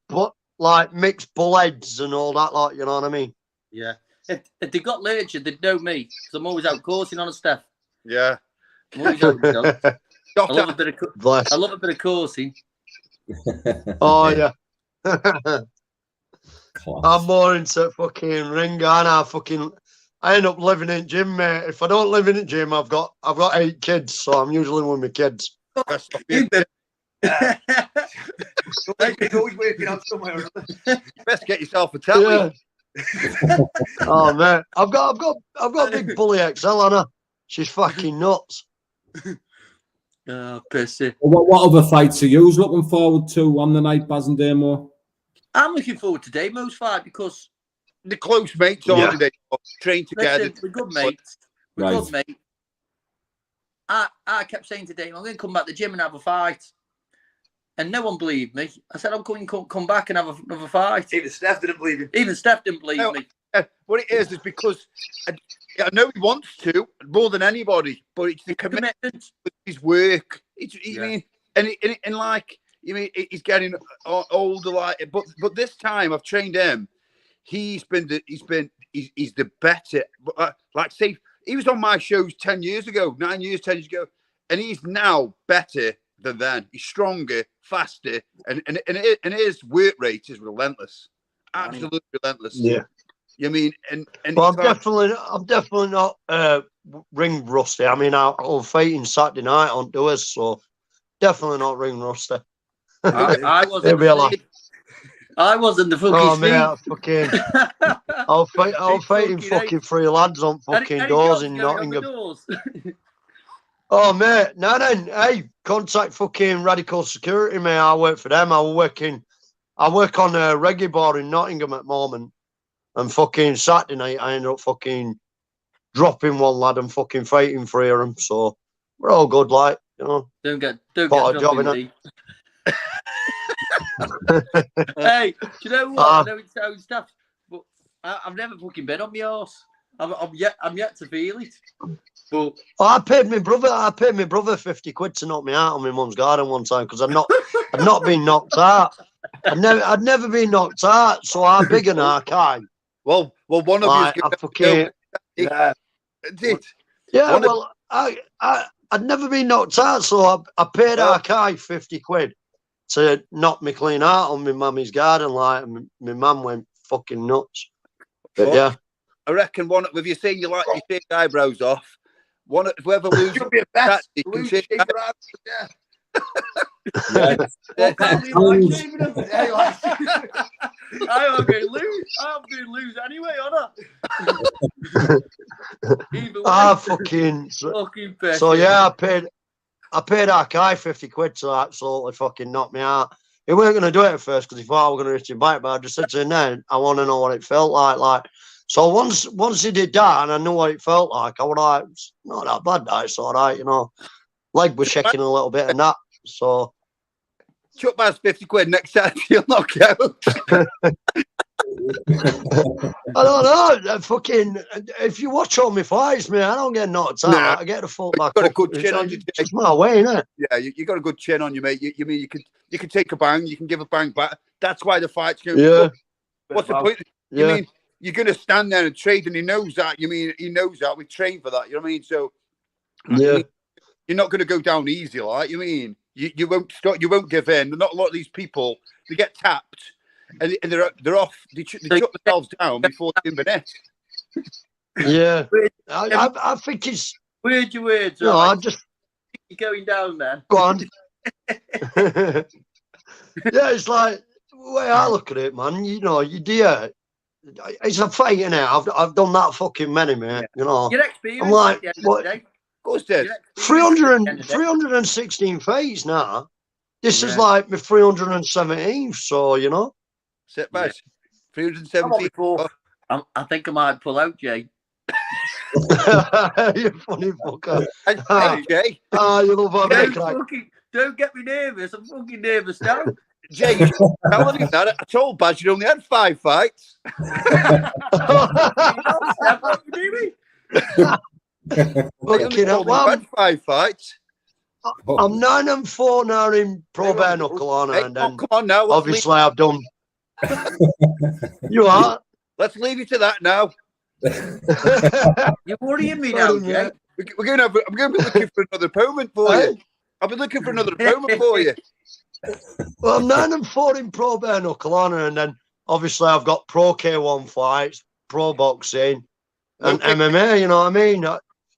[SPEAKER 2] bullheads and all that. Like, you know what I mean?
[SPEAKER 4] Yeah. If they got lurcher, they'd know me because I'm always out coursing on and stuff.
[SPEAKER 3] Yeah.
[SPEAKER 4] What is that, John? I love a bit of
[SPEAKER 2] Bless.
[SPEAKER 4] I love a bit of coursing.
[SPEAKER 2] Oh yeah.
[SPEAKER 1] Class.
[SPEAKER 2] I'm more into fucking ring, and I end up living in gym, mate. If I don't live in a gym, I've got 8 kids, so I'm usually with my kids.
[SPEAKER 4] You better-
[SPEAKER 5] You're always working out somewhere or other.
[SPEAKER 3] You best get yourself a telly.
[SPEAKER 2] Yeah. Oh man, I've got a big bully XL on her. She's fucking nuts.
[SPEAKER 4] Oh, pissy.
[SPEAKER 1] What other fights are you looking forward to on the night, Baz and Damo?
[SPEAKER 4] I'm looking forward to Damo's fight because
[SPEAKER 3] The close mates, aren't they? Train together.
[SPEAKER 4] listen, we're good mates. We're good mates. I kept saying to Damo, I'm going to come back to the gym and have a fight. And no one believed me. I said, I'm going to come back and have another fight.
[SPEAKER 5] Even Steph didn't believe him.
[SPEAKER 4] Even Steph didn't believe me.
[SPEAKER 3] What it is because I know he wants to more than anybody, but it's the commitment with his work. I mean, and like, you mean, he's getting older, like, but this time I've trained him. He's the better. Like, say, he was on my shows 10 years ago, 10 years ago, and he's now better than then. He's stronger, faster, and his work rate is relentless, absolutely relentless.
[SPEAKER 2] Yeah.
[SPEAKER 3] You mean, and
[SPEAKER 2] well, I'm definitely not ring rusty. I mean, I'm fighting Saturday night on doers, so definitely not ring rusty.
[SPEAKER 4] I wasn't. I wasn't the fucking.
[SPEAKER 2] Oh man, fucking! I'll fighting fucking 3 lads on fucking doors in Nottingham. Oh mate, no, hey, contact fucking Radical Security, mate. I work for them. I work on a reggae bar in Nottingham at the moment. And fucking Saturday night, I ended up fucking dropping 1 lad and fucking fighting 3 of them. So we're all good, like, you know.
[SPEAKER 4] Don't get dropping me. Hey, do you know what? I know it sounds tough, but I've never fucking been on my horse. I'm yet to feel it. But
[SPEAKER 2] I paid my brother 50 quid to knock me out on my mum's garden one time because I'd not been knocked out. I'd never been knocked out, so I'm big an archive.
[SPEAKER 3] Well, one of
[SPEAKER 2] like,
[SPEAKER 3] you.
[SPEAKER 2] I'd never been knocked out, so I paid archive 50 quid to knock me clean out on my mummy's garden. Like, my mum went fucking nuts. But yeah,
[SPEAKER 3] I reckon one. If you're saying you like your take eyebrows off, whoever loses,
[SPEAKER 5] Should be a bet.
[SPEAKER 4] I am going to lose. I'm going to lose anyway, aren't I?
[SPEAKER 2] fucking
[SPEAKER 4] pissed.
[SPEAKER 2] So yeah, I paid archive 50 quid to absolutely fucking knock me out. He weren't going to do it at first because he thought I was going to reach him back, but I just said to him, "No, I want to know what it felt like." So once he did that and I knew what it felt like, I was like, "It's not that bad, that. It's all right, you know." Leg was shaking a little bit and that. So
[SPEAKER 3] Chuck Bass 50 quid next time you'll knock out.
[SPEAKER 2] I don't know. Fucking, if you watch all my fights, man, I don't get knocked out.
[SPEAKER 3] Nah.
[SPEAKER 2] I get the full back.
[SPEAKER 3] Got a good chin on you.
[SPEAKER 2] It's my way, innit?
[SPEAKER 3] Yeah, you got a good chin on you, mate. You mean you can take a bang, you can give a bang back. That's why the fight's going.
[SPEAKER 2] Yeah.
[SPEAKER 3] What's the point? You mean you're going to stand there and trade, and he knows that. You mean he knows that we train for that. You know what I mean? So
[SPEAKER 2] yeah,
[SPEAKER 3] you're not going to go down easy, like you mean. You won't stop. You won't give in. Not a lot of these people. They get tapped, and they're off. They shut themselves down before they even it.
[SPEAKER 2] Yeah, I think it's
[SPEAKER 4] weird. You words.
[SPEAKER 2] No,
[SPEAKER 4] Right?
[SPEAKER 2] I just
[SPEAKER 4] you're going down there.
[SPEAKER 2] Go on. Yeah, it's like the way I look at it, man. You know, you do. It's a fight, innit? I've done that fucking many, mate. You know,
[SPEAKER 4] your experience.
[SPEAKER 2] I'm like, what?
[SPEAKER 3] 316
[SPEAKER 2] fights now. This is like my 317th, so you know.
[SPEAKER 3] Sit back. 317.
[SPEAKER 4] I think I might pull out, Jay.
[SPEAKER 2] You funny fucker.
[SPEAKER 3] Hey, Jay.
[SPEAKER 2] You love how
[SPEAKER 4] don't get me nervous. I'm fucking nervous now.
[SPEAKER 3] Jay, telling him that. I told Baz you only had 5 fights.
[SPEAKER 4] What you doing?
[SPEAKER 3] Had 5 fights.
[SPEAKER 2] I'm 9-4 now in pro bare-knuckle on, and then
[SPEAKER 3] come on now.
[SPEAKER 2] Obviously I've done. You are.
[SPEAKER 3] Let's leave you to that now.
[SPEAKER 4] You're worrying me now, Jay.
[SPEAKER 3] We're going to I'm going to be looking for another opponent for you. I've been looking for another opponent for you.
[SPEAKER 2] Well, I'm 9-4 in pro bare-knuckle honor, and then obviously I've got pro K1 fights, pro boxing, and MMA. You know what I mean?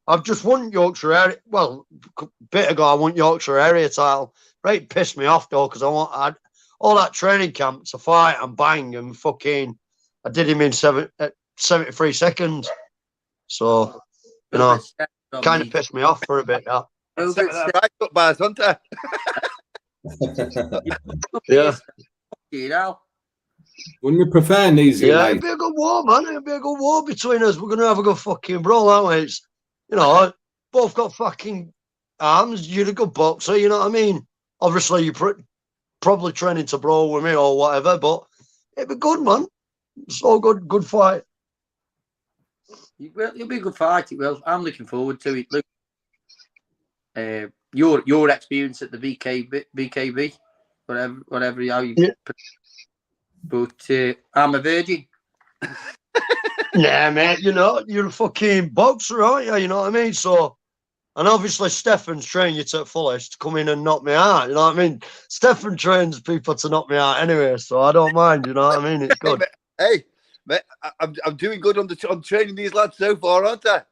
[SPEAKER 2] I've just won Yorkshire area. Well, a bit ago I won Yorkshire area title. Right, pissed me off though, because I all that training camp to fight and bang and fucking. I did him in 73 seconds. So you know, kind of pissed me off for a bit. That.
[SPEAKER 3] Right, bars, hunter.
[SPEAKER 2] Yeah.
[SPEAKER 4] You know.
[SPEAKER 1] Wouldn't you prefer an easy night?
[SPEAKER 2] It'd be a good war, man. It'd be a good war between us. We're gonna have a good fucking brawl, aren't we? It's, you know, both got fucking arms. You're a good boxer, you know what I mean? Obviously, you're probably training to brawl with me or whatever, but it'd be good, man. It's all good fight.
[SPEAKER 4] It'll be a good fight. It will. I'm looking forward to it. Look, your experience at the BKB, whatever how you.
[SPEAKER 2] Yeah.
[SPEAKER 4] But I'm a virgin.
[SPEAKER 2] Nah, mate. You know, you're a fucking boxer, aren't you? You know what I mean? So, and obviously, Stefan's trained you to the fullest to come in and knock me out. You know what I mean? Stefan trains people to knock me out anyway, so I don't mind. You know what I mean? It's good.
[SPEAKER 3] Hey, mate, I'm doing good on training these lads so far, aren't I?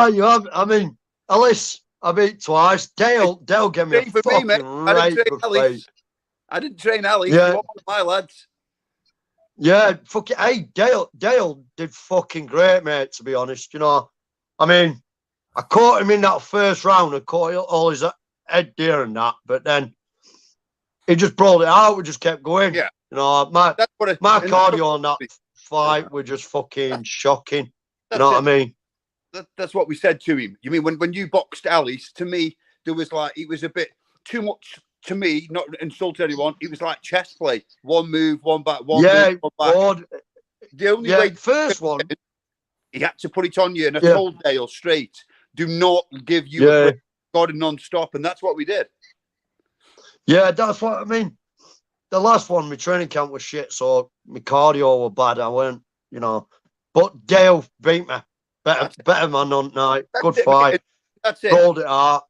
[SPEAKER 2] You have. I mean, Ellis, I beat twice. Dale gave me a fucking right good fight.
[SPEAKER 3] I didn't train Ali.
[SPEAKER 2] Yeah.
[SPEAKER 3] One of my lads.
[SPEAKER 2] Yeah, fucking. Hey, Dale did fucking great, mate. To be honest, you know, I mean, I caught him in that first round. I caught all his head deer and that, but then he just brawled it out. We just kept going.
[SPEAKER 3] Yeah,
[SPEAKER 2] you know, my cardio on that fight were just fucking shocking. You know what I mean?
[SPEAKER 3] That's what we said to him. You mean when you boxed Alice? To me, there was like it was a bit too much. To me, not insult anyone, it was like chess play. One move, one back, one move, one back.
[SPEAKER 2] Bored.
[SPEAKER 3] The only way
[SPEAKER 2] first one,
[SPEAKER 3] he had to put it on you, and I told Dale straight, do not give you a break, God, non-stop, and that's what we did.
[SPEAKER 2] Yeah, that's what I mean. The last one, my training camp was shit, so my cardio were bad. I weren't, you know. But Dale beat me. Better man on night. Good fight.
[SPEAKER 3] That's it.
[SPEAKER 2] Rolled it out.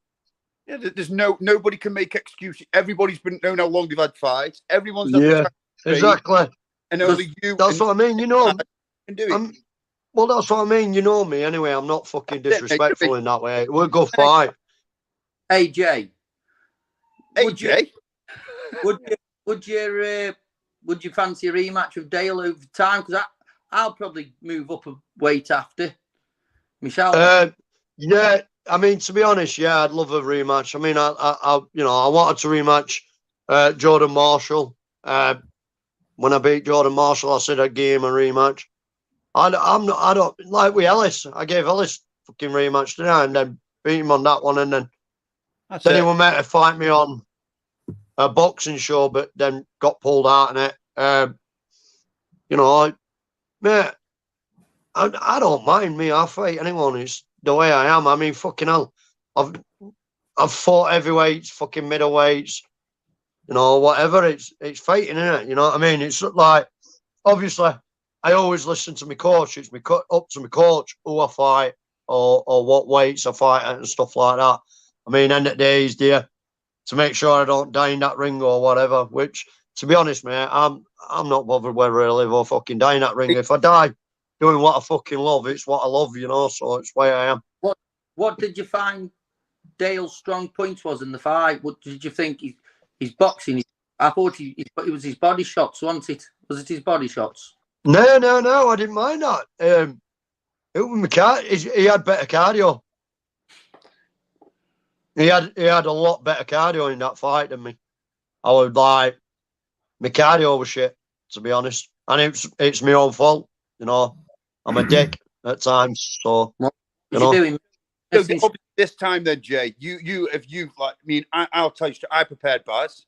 [SPEAKER 3] Yeah, there's nobody can make excuses. Everybody's been known how long they've had fights. Everyone's had the time
[SPEAKER 2] exactly.
[SPEAKER 3] And only you.
[SPEAKER 2] That's what I mean. You know,
[SPEAKER 3] can do it.
[SPEAKER 2] Well, that's what I mean. You know me anyway. I'm not fucking disrespectful in that way. We'll go fight.
[SPEAKER 4] Hey Jay.
[SPEAKER 3] Would you
[SPEAKER 4] fancy a rematch of Dale over time? Because I'll probably move up a weight after Michelle.
[SPEAKER 2] Yeah. I mean, to be honest, I'd love a rematch. I mean, I wanted to rematch Jordan Marshall. When I beat Jordan Marshall, I said I'd give him a rematch. I don't like with Ellis. I gave Ellis fucking rematch tonight and then beat him on that one, and then he was meant to fight me on a boxing show, but then got pulled out in it. Mate, I don't mind me. I'll fight anyone. It's the way I am. I mean, fucking hell. I've fought heavyweights, fucking middleweights, you know, whatever. It's fighting, isn't it? You know what I mean? It's like, obviously, I always listen to my coach. It's up to my coach who I fight or what weights I fight at and stuff like that. I mean, end of the day, he's there to make sure I don't die in that ring or whatever, which, to be honest, mate, I'm not bothered whether I live or fucking die in that ring. If I die doing what I fucking love, it's what I love, you know, so it's the way I am.
[SPEAKER 4] What did you find Dale's strong points was in the fight? What did you think his boxing? I thought it was his body shots, wasn't it? Was it his body shots?
[SPEAKER 2] No, I didn't mind that. It was he had better cardio. He had a lot better cardio in that fight than me. I would like, my cardio was shit, to be honest. And it's my own fault, you know. I'm a dick at times, so
[SPEAKER 4] you know. Doing?
[SPEAKER 3] This time then, Jay, I'll tell you, I prepared bars.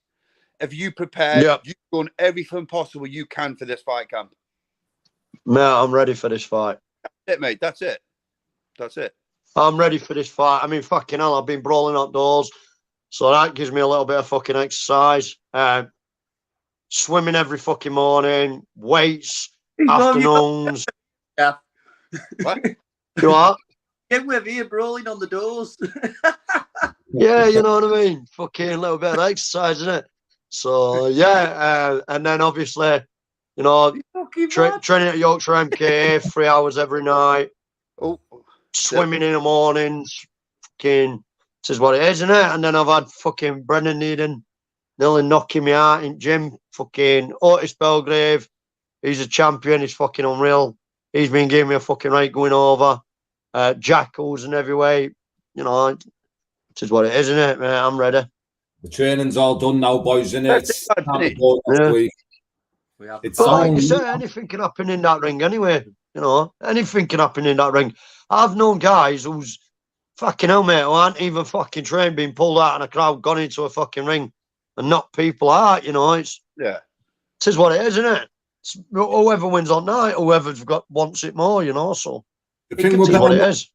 [SPEAKER 3] If you prepared, you've done everything possible you can for this fight camp.
[SPEAKER 2] Mate, I'm ready for this fight.
[SPEAKER 3] That's it, mate. That's it.
[SPEAKER 2] I'm ready for this fight. I mean, fucking hell, I've been brawling outdoors, so that gives me a little bit of fucking exercise. Swimming every fucking morning, weights, afternoons.
[SPEAKER 4] Yeah.
[SPEAKER 3] What?
[SPEAKER 2] You what?
[SPEAKER 4] Get with here, brawling on the doors.
[SPEAKER 2] Yeah, you know what I mean? Fucking little bit of exercise, isn't it? So, yeah. And then obviously, you know, training at Yorkshire MK, 3 hours every night.
[SPEAKER 3] Oh,
[SPEAKER 2] swimming in the mornings. Fucking, this is what it is, isn't it? And then I've had fucking Brendan nearly knocking me out in gym. Fucking Otis Belgrave. He's a champion. He's fucking unreal. He's been giving me a fucking right going over. Jackals and every way. You know, it is what it is, isn't it, mate? I'm ready.
[SPEAKER 1] The training's all done now, boys, isn't it? It's time to go
[SPEAKER 2] Yeah.
[SPEAKER 1] week.
[SPEAKER 2] But like you say, anything can happen in that ring anyway. You know, anything can happen in that ring. I've known guys who's fucking hell, mate, who aren't even fucking trained, being pulled out in a crowd, gone into a fucking ring and knocked people out, you know. It is what it is, isn't it? It's whoever wins on night, whoever's wants it more, you know. So
[SPEAKER 1] the thing
[SPEAKER 2] is what it is.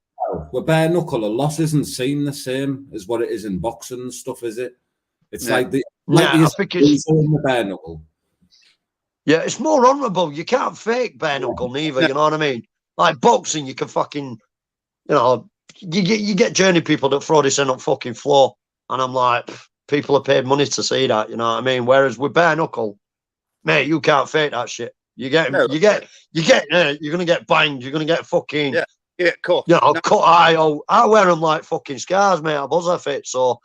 [SPEAKER 1] With bare knuckle, a loss isn't seen the same as what it is in boxing and stuff, is it? It's like
[SPEAKER 2] I think it's
[SPEAKER 1] the bare knuckle.
[SPEAKER 2] Yeah, it's more honourable. You can't fake bare knuckle neither, you know what I mean? Like boxing, you can fucking, you know, you get journey people that throw this in on fucking floor, and I'm like, people are paid money to see that, you know what I mean? Whereas with bare knuckle, mate, you can't fake that shit. You're gonna get banged. You're gonna get fucking
[SPEAKER 3] cut.
[SPEAKER 2] You know, cut eye. Oh, I wear them like fucking scars, mate. I buzzer fit, so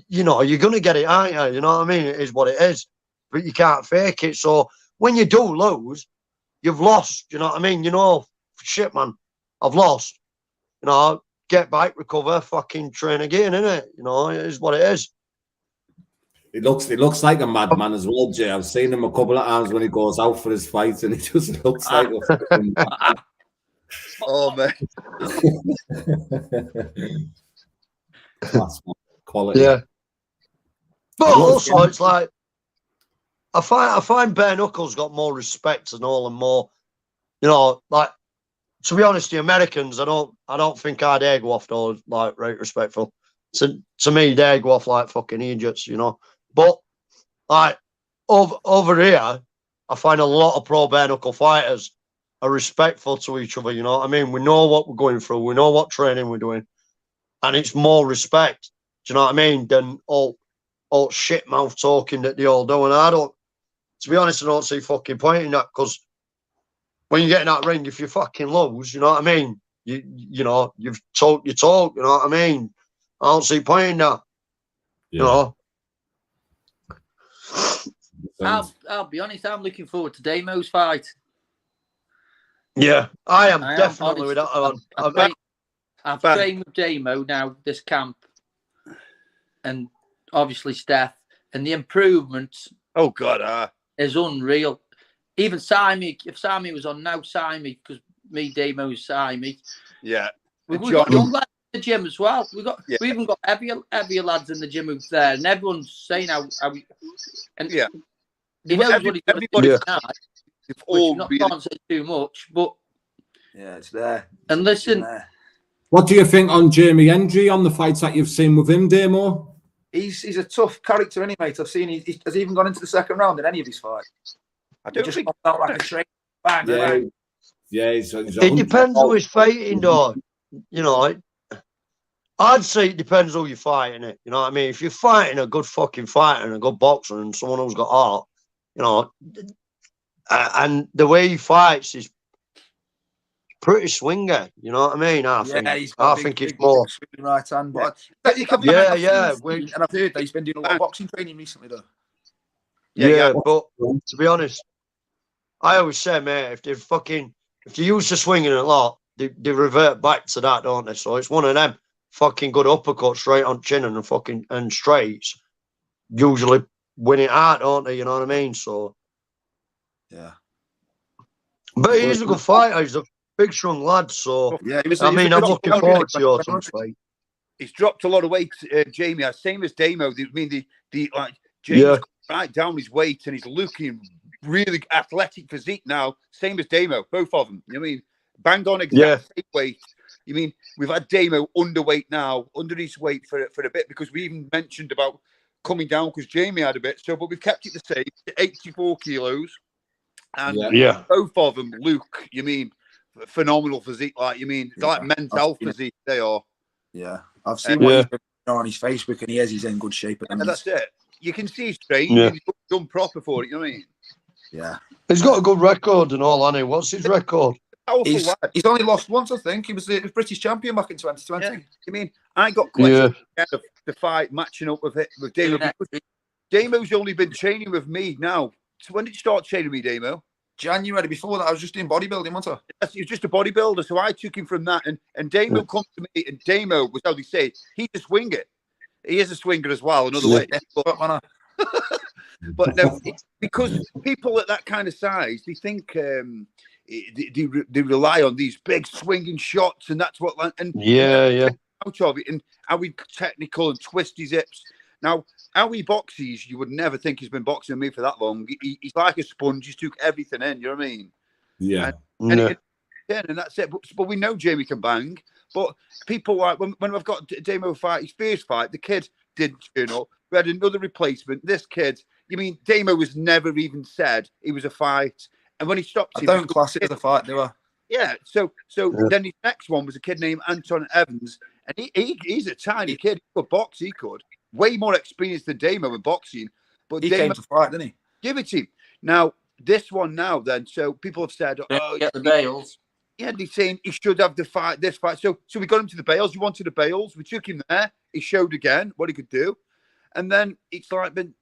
[SPEAKER 2] you know you're gonna get it, aren't you? You know what I mean? It is what it is, but you can't fake it. So when you do lose, you've lost. You know what I mean? You know, shit, man, I've lost. You know, get back, recover, fucking train again, innit? You know, it is what it is.
[SPEAKER 1] It looks like a madman as well, Jay. I've seen him a couple of times when he goes out for his fights, and he just looks like a fucking
[SPEAKER 3] oh man.
[SPEAKER 1] Quality.
[SPEAKER 2] Yeah. But also, it's like I find bare knuckles got more respect and all, and more, you know, like, to be honest, the Americans, I don't think our they go off though, like, right respectful. So to me, they go off like fucking idiots, you know. But like over here, I find a lot of pro bare knuckle fighters are respectful to each other, you know what I mean? We know what we're going through, we know what training we're doing, and it's more respect, do you know what I mean, than all shit mouth talking that they all do. And I don't, to be honest, I don't see fucking point in that, because when you get in that ring, if you fucking lose, you know what I mean, you know, you've talked your talk, you know what I mean? I don't see point in that. You know.
[SPEAKER 4] I'll be honest, I'm looking forward to Damo's fight.
[SPEAKER 2] Yeah, I am definitely with that one.
[SPEAKER 4] I've trained with Damo now, this camp, and obviously Steph, and the improvements.
[SPEAKER 3] Oh God,
[SPEAKER 4] is unreal. Even Simon, if Simon was on now, Simon, because me, Damo's Simon.
[SPEAKER 3] Yeah,
[SPEAKER 4] we've got young lads in the gym as well. We even got heavier lads in the gym who's there, and everyone's saying how and he knows what he's going to do now. Can't say too much, but
[SPEAKER 5] it's there.
[SPEAKER 4] And listen,
[SPEAKER 1] what do you think on Jamie Hendry, on the fights that you've seen with him, Damo?
[SPEAKER 5] He's a tough character, any mate. I've seen he has even gone into the second round in any of his fights. I don't just out like a train. Bang, bang.
[SPEAKER 1] Yeah,
[SPEAKER 2] it depends who he's fighting, though. You know, I'd say it depends who you're fighting. It, you know what I mean? If you're fighting a good fucking fighter and a good boxer and someone who's got heart, you know, and the way he fights is pretty swinger. You know what I mean? I think it's more
[SPEAKER 5] right hand. But
[SPEAKER 2] and
[SPEAKER 5] I've heard that he's been doing a lot of boxing training recently, though.
[SPEAKER 2] Yeah, but to be honest, I always say, mate, if you use the swinging a lot, they revert back to that, don't they? So it's one of them fucking good uppercuts straight on chin and straights usually win it out, don't they? You know what I mean? So
[SPEAKER 5] yeah.
[SPEAKER 2] But he's a good fighter. He's a big, strong lad. So I'm looking forward to your fight.
[SPEAKER 3] He's dropped a lot of weight, Jamie. Same as Damo. James right down his weight, and he's looking really athletic physique now. Same as Damo, both of them. You know what I mean? Bang on exact same weight. You mean we've had Damo underweight now, under his weight for a bit, because we even mentioned about coming down because Jamie had a bit. So, but we've kept it the same, 84 kilos. And both of them, Luke, you mean, phenomenal physique. Like, you mean, they're like men's health physique. They are.
[SPEAKER 5] Yeah, I've seen what he's been on his Facebook, and he's in good shape.
[SPEAKER 3] And that's it. You can see he's trained.
[SPEAKER 2] Yeah.
[SPEAKER 3] He's done proper for it. You know what I mean?
[SPEAKER 5] Yeah.
[SPEAKER 2] He's got a good record and all, hasn't he? What's his record?
[SPEAKER 5] He's only lost once, I think. He was the British champion back in 2020.
[SPEAKER 3] Yeah. I mean, I got questions of the fight matching up with Damo. Damo's only been training with me now. So when did you start training with me, Damo?
[SPEAKER 5] January. Before that, I was just doing bodybuilding, wasn't
[SPEAKER 3] I? He was just a bodybuilder, so I took him from that. And Damo come to me, and Damo was how they say he's a swinger. He is a swinger as well, another way. But no, because people at that kind of size, they think they rely on these big swinging shots, and that's what. And out of it, and how he technical and twist his hips. Now, how he boxes, you would never think he's been boxing with me for that long. He's like a sponge. He's took everything in. You know what I mean?
[SPEAKER 1] Yeah.
[SPEAKER 3] And that's it. But we know Jamie can bang. But people like when we've got Damo fight, his first fight, the kid didn't turn up. We had another replacement. This kid, you mean Damo was never even said it was a fight. And when he stopped,
[SPEAKER 5] I don't class it as a fight, do I?
[SPEAKER 3] Yeah. So then his next one was a kid named Anton Evans, and he's a tiny kid. He could box. He could. Way more experienced than Damo in boxing. But
[SPEAKER 5] he
[SPEAKER 3] Damo
[SPEAKER 5] came to fight, didn't he?
[SPEAKER 3] Give it to him. Now, this one now then. So people have said,
[SPEAKER 4] get the bails.
[SPEAKER 3] Yeah, they're saying he should have the fight, this fight. So we got him to the bails. You wanted the bails. We took him there. He showed again what he could do. And then it's like, been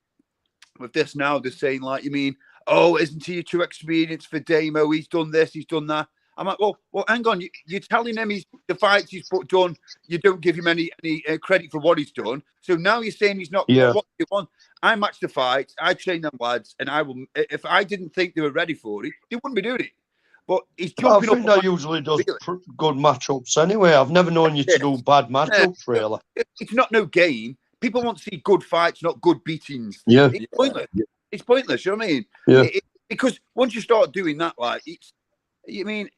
[SPEAKER 3] with this now, they're saying, like, you mean, isn't he too experienced for Damo? He's done this, he's done that. I'm like, well, hang on. You're telling him the fights he's done. You don't give him any credit for what he's done. So now you're saying he's not.
[SPEAKER 2] Yeah.
[SPEAKER 3] What you want? I match the fights. I train them lads, and I will. If I didn't think they were ready for it, they wouldn't be doing it. But he's jumping up.
[SPEAKER 2] I think that usually does good matchups anyway. I've never known you to do bad matchups, really.
[SPEAKER 3] It's not no game. People want to see good fights, not good beatings.
[SPEAKER 2] Yeah.
[SPEAKER 3] It's pointless. It's pointless. You know what I mean?
[SPEAKER 2] Yeah.
[SPEAKER 3] Because once you start doing that, like you mean,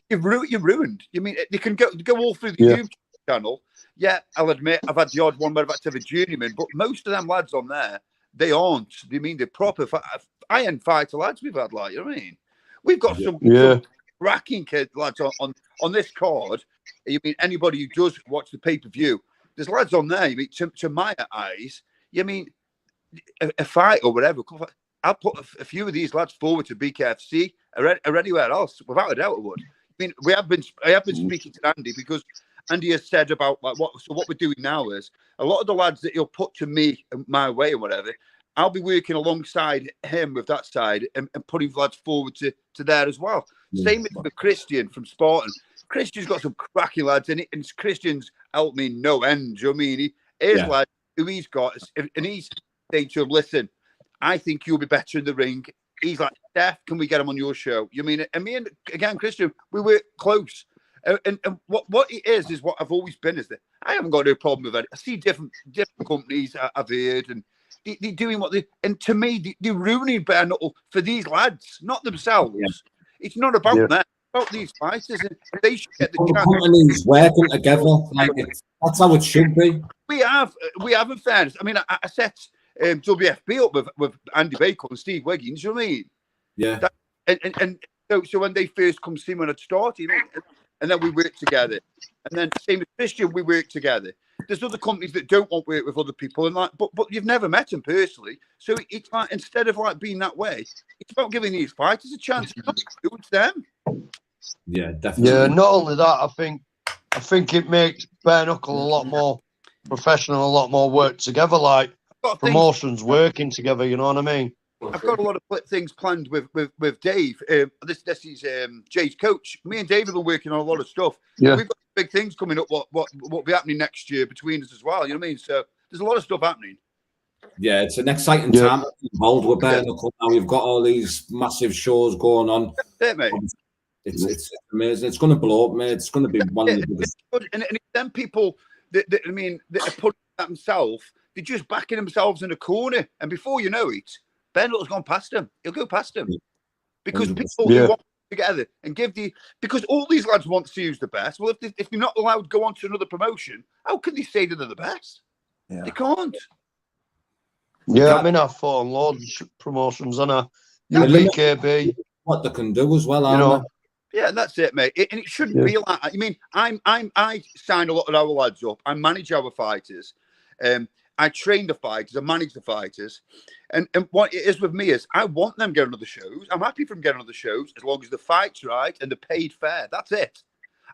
[SPEAKER 3] you're ruined. You mean they can go all through the YouTube channel. Yeah, I'll admit I've had the odd one where I've had to have a journeyman, but most of them lads on there, they aren't. They mean they're proper iron fighter lads we've had, like, you know what I mean? We've got some cracking kid lads on this card. You mean anybody who does watch the pay-per-view, there's lads on there, you mean, to my eyes, you mean a fight or whatever. I'll put a few of these lads forward to BKFC or anywhere else, without a doubt I would. I mean, I have been speaking to Andy, because Andy has said about like what we're doing now is a lot of the lads that he'll put to me my way or whatever, I'll be working alongside him with that side and putting lads forward to there as well. Same with Christian from Spartan. Christian's got some cracking lads in it, and Christian's helped me no end. Do you know what I mean? His lad who he's got, and he's saying to him, listen, I think you'll be better in the ring. He's like, Steph, can we get him on your show? You mean, and me and again, Christian, we work close. And what it is what I've always been is that I haven't got no problem with it. I see different companies I've heard, and they're doing what they, and to me, they're ruining Bare-knuckle for these lads, not themselves. Yeah. It's not about them. It's about these fighters, and they should get the chance.
[SPEAKER 1] Companies working together, like that's how it should be. We
[SPEAKER 3] have in fairness. I mean, I set WFB up with Andy Baker and Steve Wiggins. You know what I mean?
[SPEAKER 1] Yeah.
[SPEAKER 3] And so when they first come see me when I'd started, and then we work together, and then same with Christian, we work together. There's other companies that don't want to work with other people, and like, but you've never met them personally, so it's like instead of like being that way, it's about giving these fighters a chance. It's them.
[SPEAKER 1] Yeah, definitely.
[SPEAKER 2] Yeah, not only that, I think it makes Bare-knuckle a lot more professional, a lot more work together, like promotions working together. You know what I mean?
[SPEAKER 3] I've got a lot of things planned with Dave. This is Jay's coach. Me and Dave have been working on a lot of stuff.
[SPEAKER 2] Yeah.
[SPEAKER 3] We've got big things coming up. What will be happening next year between us as well. You know what I mean? So there's a lot of stuff happening.
[SPEAKER 1] Yeah, it's an exciting time involved with Bare-knuckle now. We've got all these massive shows going on.
[SPEAKER 3] That's it, mate.
[SPEAKER 1] It's amazing. It's going to blow up, mate. It's going to be one of the biggest.
[SPEAKER 3] And then people that are putting that themselves, they're just backing themselves in a corner, and before you know it, Bare-knuckle's gone past him. He'll go past him because people who want together and because all these lads want to use the best. Well, if they're not allowed to go on to another promotion, how can they say that they're the best? Yeah. They can't.
[SPEAKER 2] Yeah, I mean, I've fought on loads of promotions, and UBKB.
[SPEAKER 1] What they can do as well,
[SPEAKER 2] you know.
[SPEAKER 3] Yeah, that's it, mate. And it shouldn't be like that. I mean, I sign a lot of our lads up. I manage our fighters. I train the fighters. I manage the fighters. And what it is with me is I want them getting on the shows. I'm happy for them getting on the shows as long as the fight's right and they're paid fair. That's it.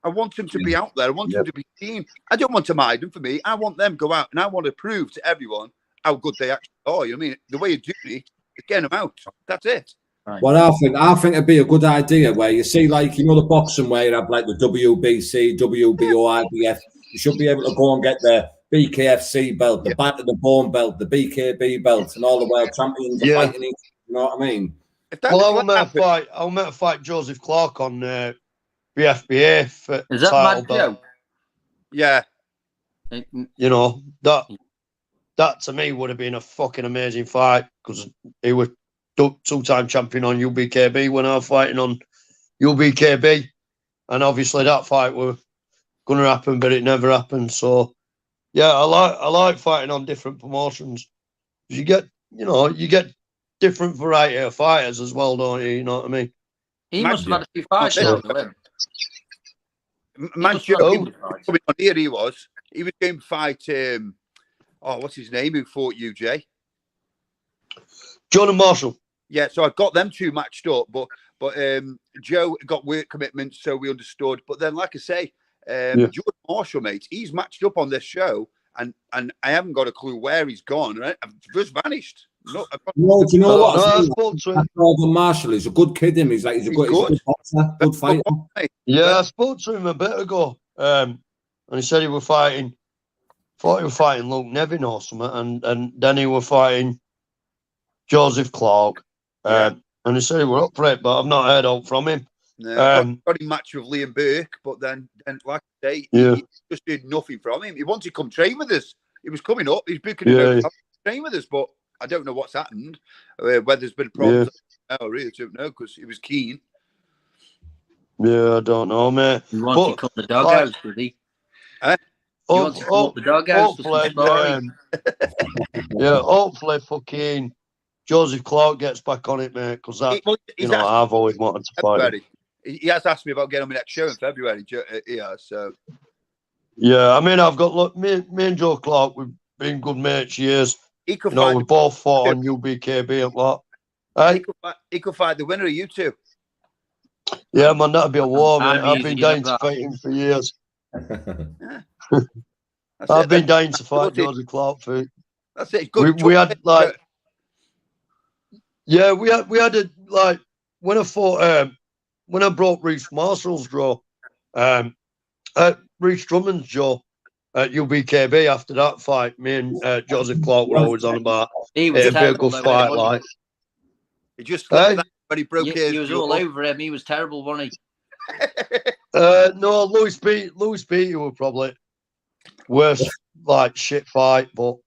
[SPEAKER 3] I want them to be out there. I want them to be seen. I don't want to hide them for me. I want them to go out and I want to prove to everyone how good they actually are. You know what I mean? The way you do it is getting them out. That's it.
[SPEAKER 1] Right. Well, I think it'd be a good idea where you see, like, you know, the boxing where you have like the WBC, WBO, IBF. You should be able to go and get the BKFC belt, the Back of the Bone belt, the BKB belt, and all the world champions are fighting each. You know what I mean?
[SPEAKER 2] Well, I'll make a fight Joseph Clark on BFBA for
[SPEAKER 4] is that
[SPEAKER 2] title
[SPEAKER 4] Mad
[SPEAKER 2] belt.
[SPEAKER 4] Joe?
[SPEAKER 3] Yeah.
[SPEAKER 2] You know, that to me would have been a fucking amazing fight because he was two-time champion on UBKB when I was fighting on UBKB, and obviously that fight was going to happen, but it never happened. So, yeah, I like fighting on different promotions. You get different variety of fighters as well, don't you? You know what I mean?
[SPEAKER 4] He must have had a few fights now, him.
[SPEAKER 3] Man, coming on here, he was going to fight. What's his name? Who fought you, Jay?
[SPEAKER 2] Jordan Marshall.
[SPEAKER 3] Yeah, so I got them two matched up, but Joe got work commitments, so we understood. But then, like I say, Jordan Marshall, mate, he's matched up on this show, and I haven't got a clue where he's gone. Right? I've just vanished.
[SPEAKER 1] No, do you know what? Jordan Marshall is a good kid. He's a good boxer, good fighter.
[SPEAKER 2] Yeah, I spoke to him a bit ago, and he said he was fighting. Thought he was fighting Luke Nevin or something, and then he was fighting Joseph Clark. And he said he were up for it, but I've not heard out from him.
[SPEAKER 3] No, got a match with Liam Burke, but then like I say, he just did nothing from him. He wanted to come train with us. He was coming up. He's booking to train with us, but I don't know what's happened. Whether there's been problems, I really don't know because he was keen.
[SPEAKER 2] Yeah, I don't know, mate.
[SPEAKER 4] He wanted to cut the doghouse, did he? He wants to cut the doghouse for some sparring.
[SPEAKER 2] Hopefully, fucking Joseph Clark gets back on it, mate, because I've always wanted to fight.
[SPEAKER 3] He has asked me about getting on my next show in February. So.
[SPEAKER 2] Yeah, I mean, I've got me and Joe Clark. We've been good mates years.
[SPEAKER 3] We
[SPEAKER 2] both fought on UBKB and what.
[SPEAKER 3] He could fight the winner of you two.
[SPEAKER 2] Yeah, man, that'd be a war, mate. I've been dying to fight him for years. I've been dying to fight Joseph Clark for.
[SPEAKER 3] That's it. Good.
[SPEAKER 2] We had like. Yeah, we had a like when I fought when I broke Reece Marshall's jaw, Reece Drummond's jaw at UBKB after that fight. Me and Joseph Clark were always on about.
[SPEAKER 4] He was terrible.
[SPEAKER 2] A good fight, like.
[SPEAKER 3] He just when he broke his.
[SPEAKER 4] He was all over him. He was terrible, wasn't he?
[SPEAKER 2] No, Louis Beatty were probably worst like shit fight, but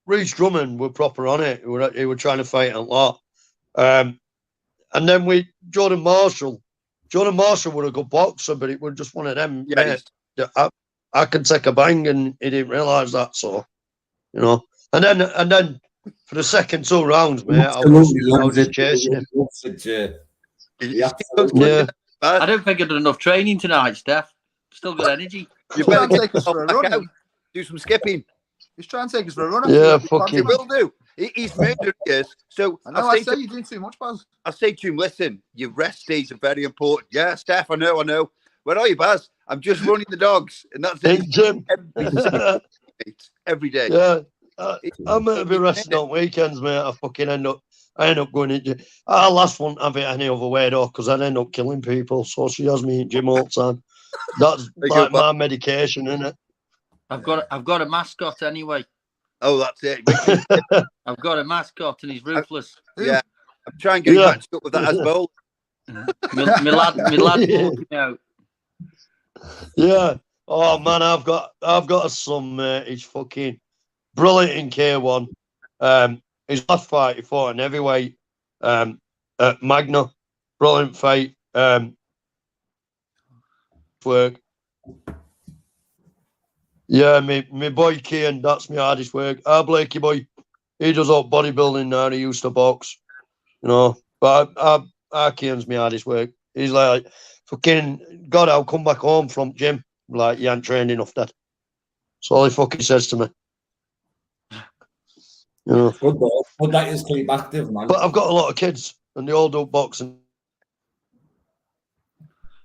[SPEAKER 2] Reece Drummond were proper on it. He were trying to fight a lot. And then Jordan Marshall were a good boxer, but it was just one of them. Yeah, I can take a bang, and he didn't realise that. So, you know, and then for the second 2 rounds, mate, I was just chasing him.
[SPEAKER 4] I don't think I did enough training tonight, Steph. Still got energy.
[SPEAKER 3] You better take us for a run. Do some skipping.
[SPEAKER 5] He's trying to take us for a run.
[SPEAKER 2] Yeah, fucking.
[SPEAKER 3] He will do. He's murdered us. So
[SPEAKER 5] I say you're doing too much, Baz.
[SPEAKER 3] I say to him, listen, your rest days are very important. Yeah, Steph, I know. Where are you, Baz? I'm just running the dogs, and that's it.
[SPEAKER 2] Jim.
[SPEAKER 3] Every day.
[SPEAKER 2] Yeah, I'm meant to be resting on weekends, mate. I end up going into. Our last one have it any other way though, because I'd end up killing people. So she has me in gym all the time. That's like my medication, isn't it?
[SPEAKER 4] I've got a mascot anyway.
[SPEAKER 3] Oh, that's it.
[SPEAKER 4] I've got a mascot and he's ruthless.
[SPEAKER 3] Yeah, I'm trying to get matched up with that as well.
[SPEAKER 4] my lad walking out.
[SPEAKER 2] Yeah. Oh man, I've got a son, mate. He's fucking brilliant in K1. His last fight he fought in heavyweight at Magna. Brilliant fight. Work. Yeah, my boy Kian, that's my hardest work. Our Blakey boy, he does all bodybuilding now. He used to box, you know. But our Kian's my hardest work. He's like, fucking, God, I'll come back home from gym. Like, you ain't trained enough, Dad. That's all he fucking says to me. You know.
[SPEAKER 1] Good that is keep active, man.
[SPEAKER 2] But I've got a lot of kids, and they all do boxing.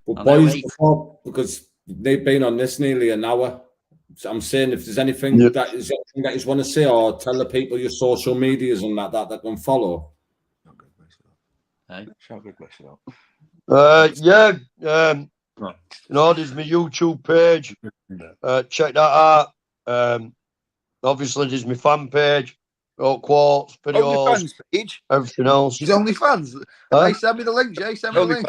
[SPEAKER 1] But boys, before, because they've been on this nearly an hour, so I'm saying if there's anything that you want to say, or tell the people your social medias and that they can follow. You know, there's my YouTube page. Check that out. Obviously, there's my fan page. Got quotes, videos,
[SPEAKER 3] fans page,
[SPEAKER 2] everything else.
[SPEAKER 3] He's only fans. Hey, send me the link, Jay. Send me the link.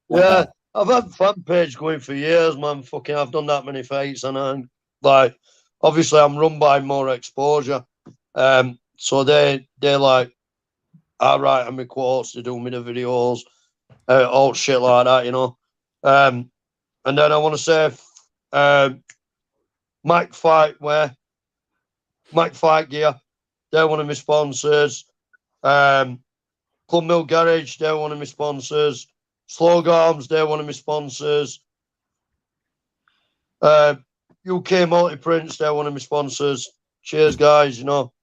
[SPEAKER 2] Yeah, I've had fan page going for years, man. Fucking, I've done that many fights, and like, obviously, I'm run by More Exposure. So they like, I write on my quotes, they do me the videos, all shit like that, you know. And then I want to say, Mike Fight Gear, they're one of my sponsors. Club Mill Garage, they're one of my sponsors. Slog Arms, they're one of my sponsors. UK Multi-Prints, they're one of my sponsors. Cheers, guys, you know.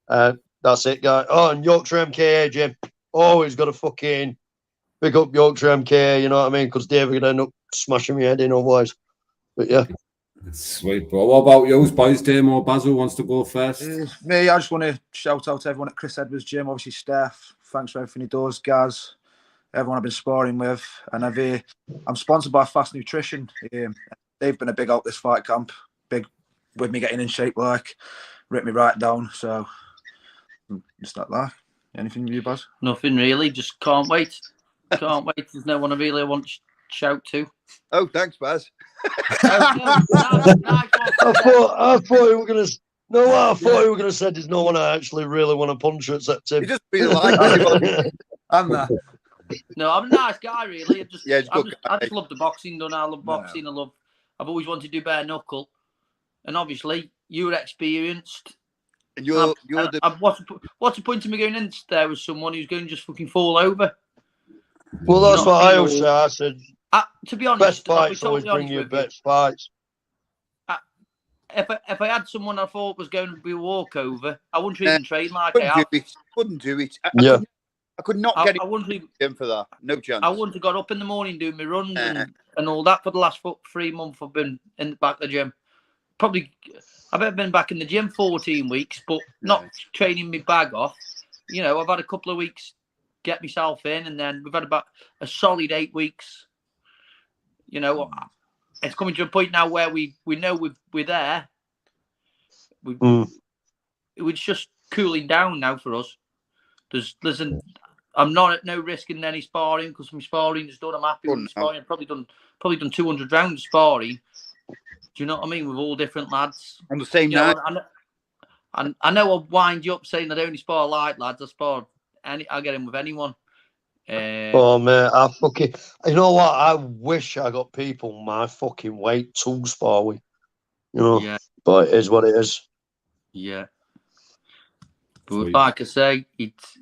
[SPEAKER 2] That's it, guys. Oh, and Yorkshire MKA, Jim. Always got to fucking pick up Yorkshire MKA, you know what I mean? Because David could end up smashing my head in otherwise. But yeah.
[SPEAKER 1] Sweet, bro. What about you, boys? Dame or Basil wants to go first?
[SPEAKER 5] Me, I just want to shout out to everyone at Chris Edwards Gym, obviously Steph. Thanks for everything he does, Gaz, everyone I've been sparring with. And I'm sponsored by Fast Nutrition. They've been a big out this fight camp, big with me getting in shape, like, ripped me right down. So, just like that. Anything with you, Baz?
[SPEAKER 4] Nothing really, just can't wait. Can't wait. There's no one I really want to shout to.
[SPEAKER 3] Oh, thanks, Baz.
[SPEAKER 2] I thought you were gonna. No, what I thought you were gonna say. There's no one I actually really want to punch except him.
[SPEAKER 3] You just feel like
[SPEAKER 5] I'm that.
[SPEAKER 4] No, I'm a nice guy, really. I just love the boxing. Done. I love boxing. No. I've always wanted to do bare knuckle, and obviously you're experienced.
[SPEAKER 3] And
[SPEAKER 4] what's the point of me going in there with someone who's going to just fucking fall over?
[SPEAKER 2] Well, that's what I always say. I said,
[SPEAKER 4] to be honest,
[SPEAKER 2] best fights always bring you best fights.
[SPEAKER 4] If I had someone I thought was going to be a walkover, I wouldn't even train like I have.
[SPEAKER 3] Couldn't do it. I could not get in for that. No chance.
[SPEAKER 4] I wouldn't have got up in the morning doing my runs and all that for the last 3 months. I've been in the back of the gym. Probably, I've been back in the gym 14 weeks, but not training my bag off. You know, I've had a couple of weeks get myself in, and then we've had about a solid 8 weeks. You know, it's coming to a point now where we know we're there. It's just cooling down now for us. I'm not at no risk in any sparring because my sparring is done. I'm happy with my sparring. I've probably done 200 rounds of sparring. Do you know what I mean? With all different lads
[SPEAKER 3] on the same night.
[SPEAKER 4] I know I'll wind you up saying I only spar light lads. I'll get in with anyone.
[SPEAKER 2] Oh man, you know what? I wish I got people my fucking weight to spar with. You know, but it is what it is.
[SPEAKER 4] Yeah. But like I say,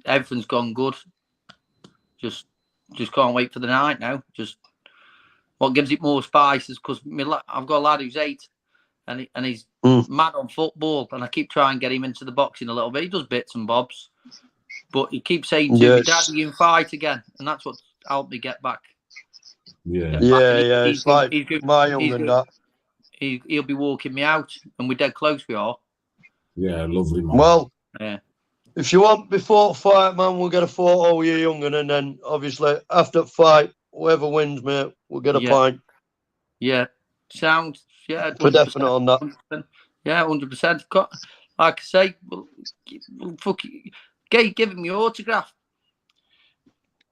[SPEAKER 4] everything's gone good. Just can't wait for the night now. Just what gives it more spice is because I've got a lad who's 8, and he's mad on football, and I keep trying to get him into the boxing a little bit. He does bits and bobs, but he keeps saying to me, "Dad, you can fight again," and that's what helped me get back.
[SPEAKER 2] Yeah. It's like my young that.
[SPEAKER 4] He'll be walking me out, and we're dead close. We are.
[SPEAKER 1] Yeah, lovely man.
[SPEAKER 2] Well,
[SPEAKER 4] yeah.
[SPEAKER 2] If you want before fight, man, we'll get a photo with you young'un, and then obviously after the fight, whoever wins, mate, we'll get a pint.
[SPEAKER 4] Yeah, sounds
[SPEAKER 2] for definite on that.
[SPEAKER 4] 100%. Yeah, 100%. Like I say, give him your autograph.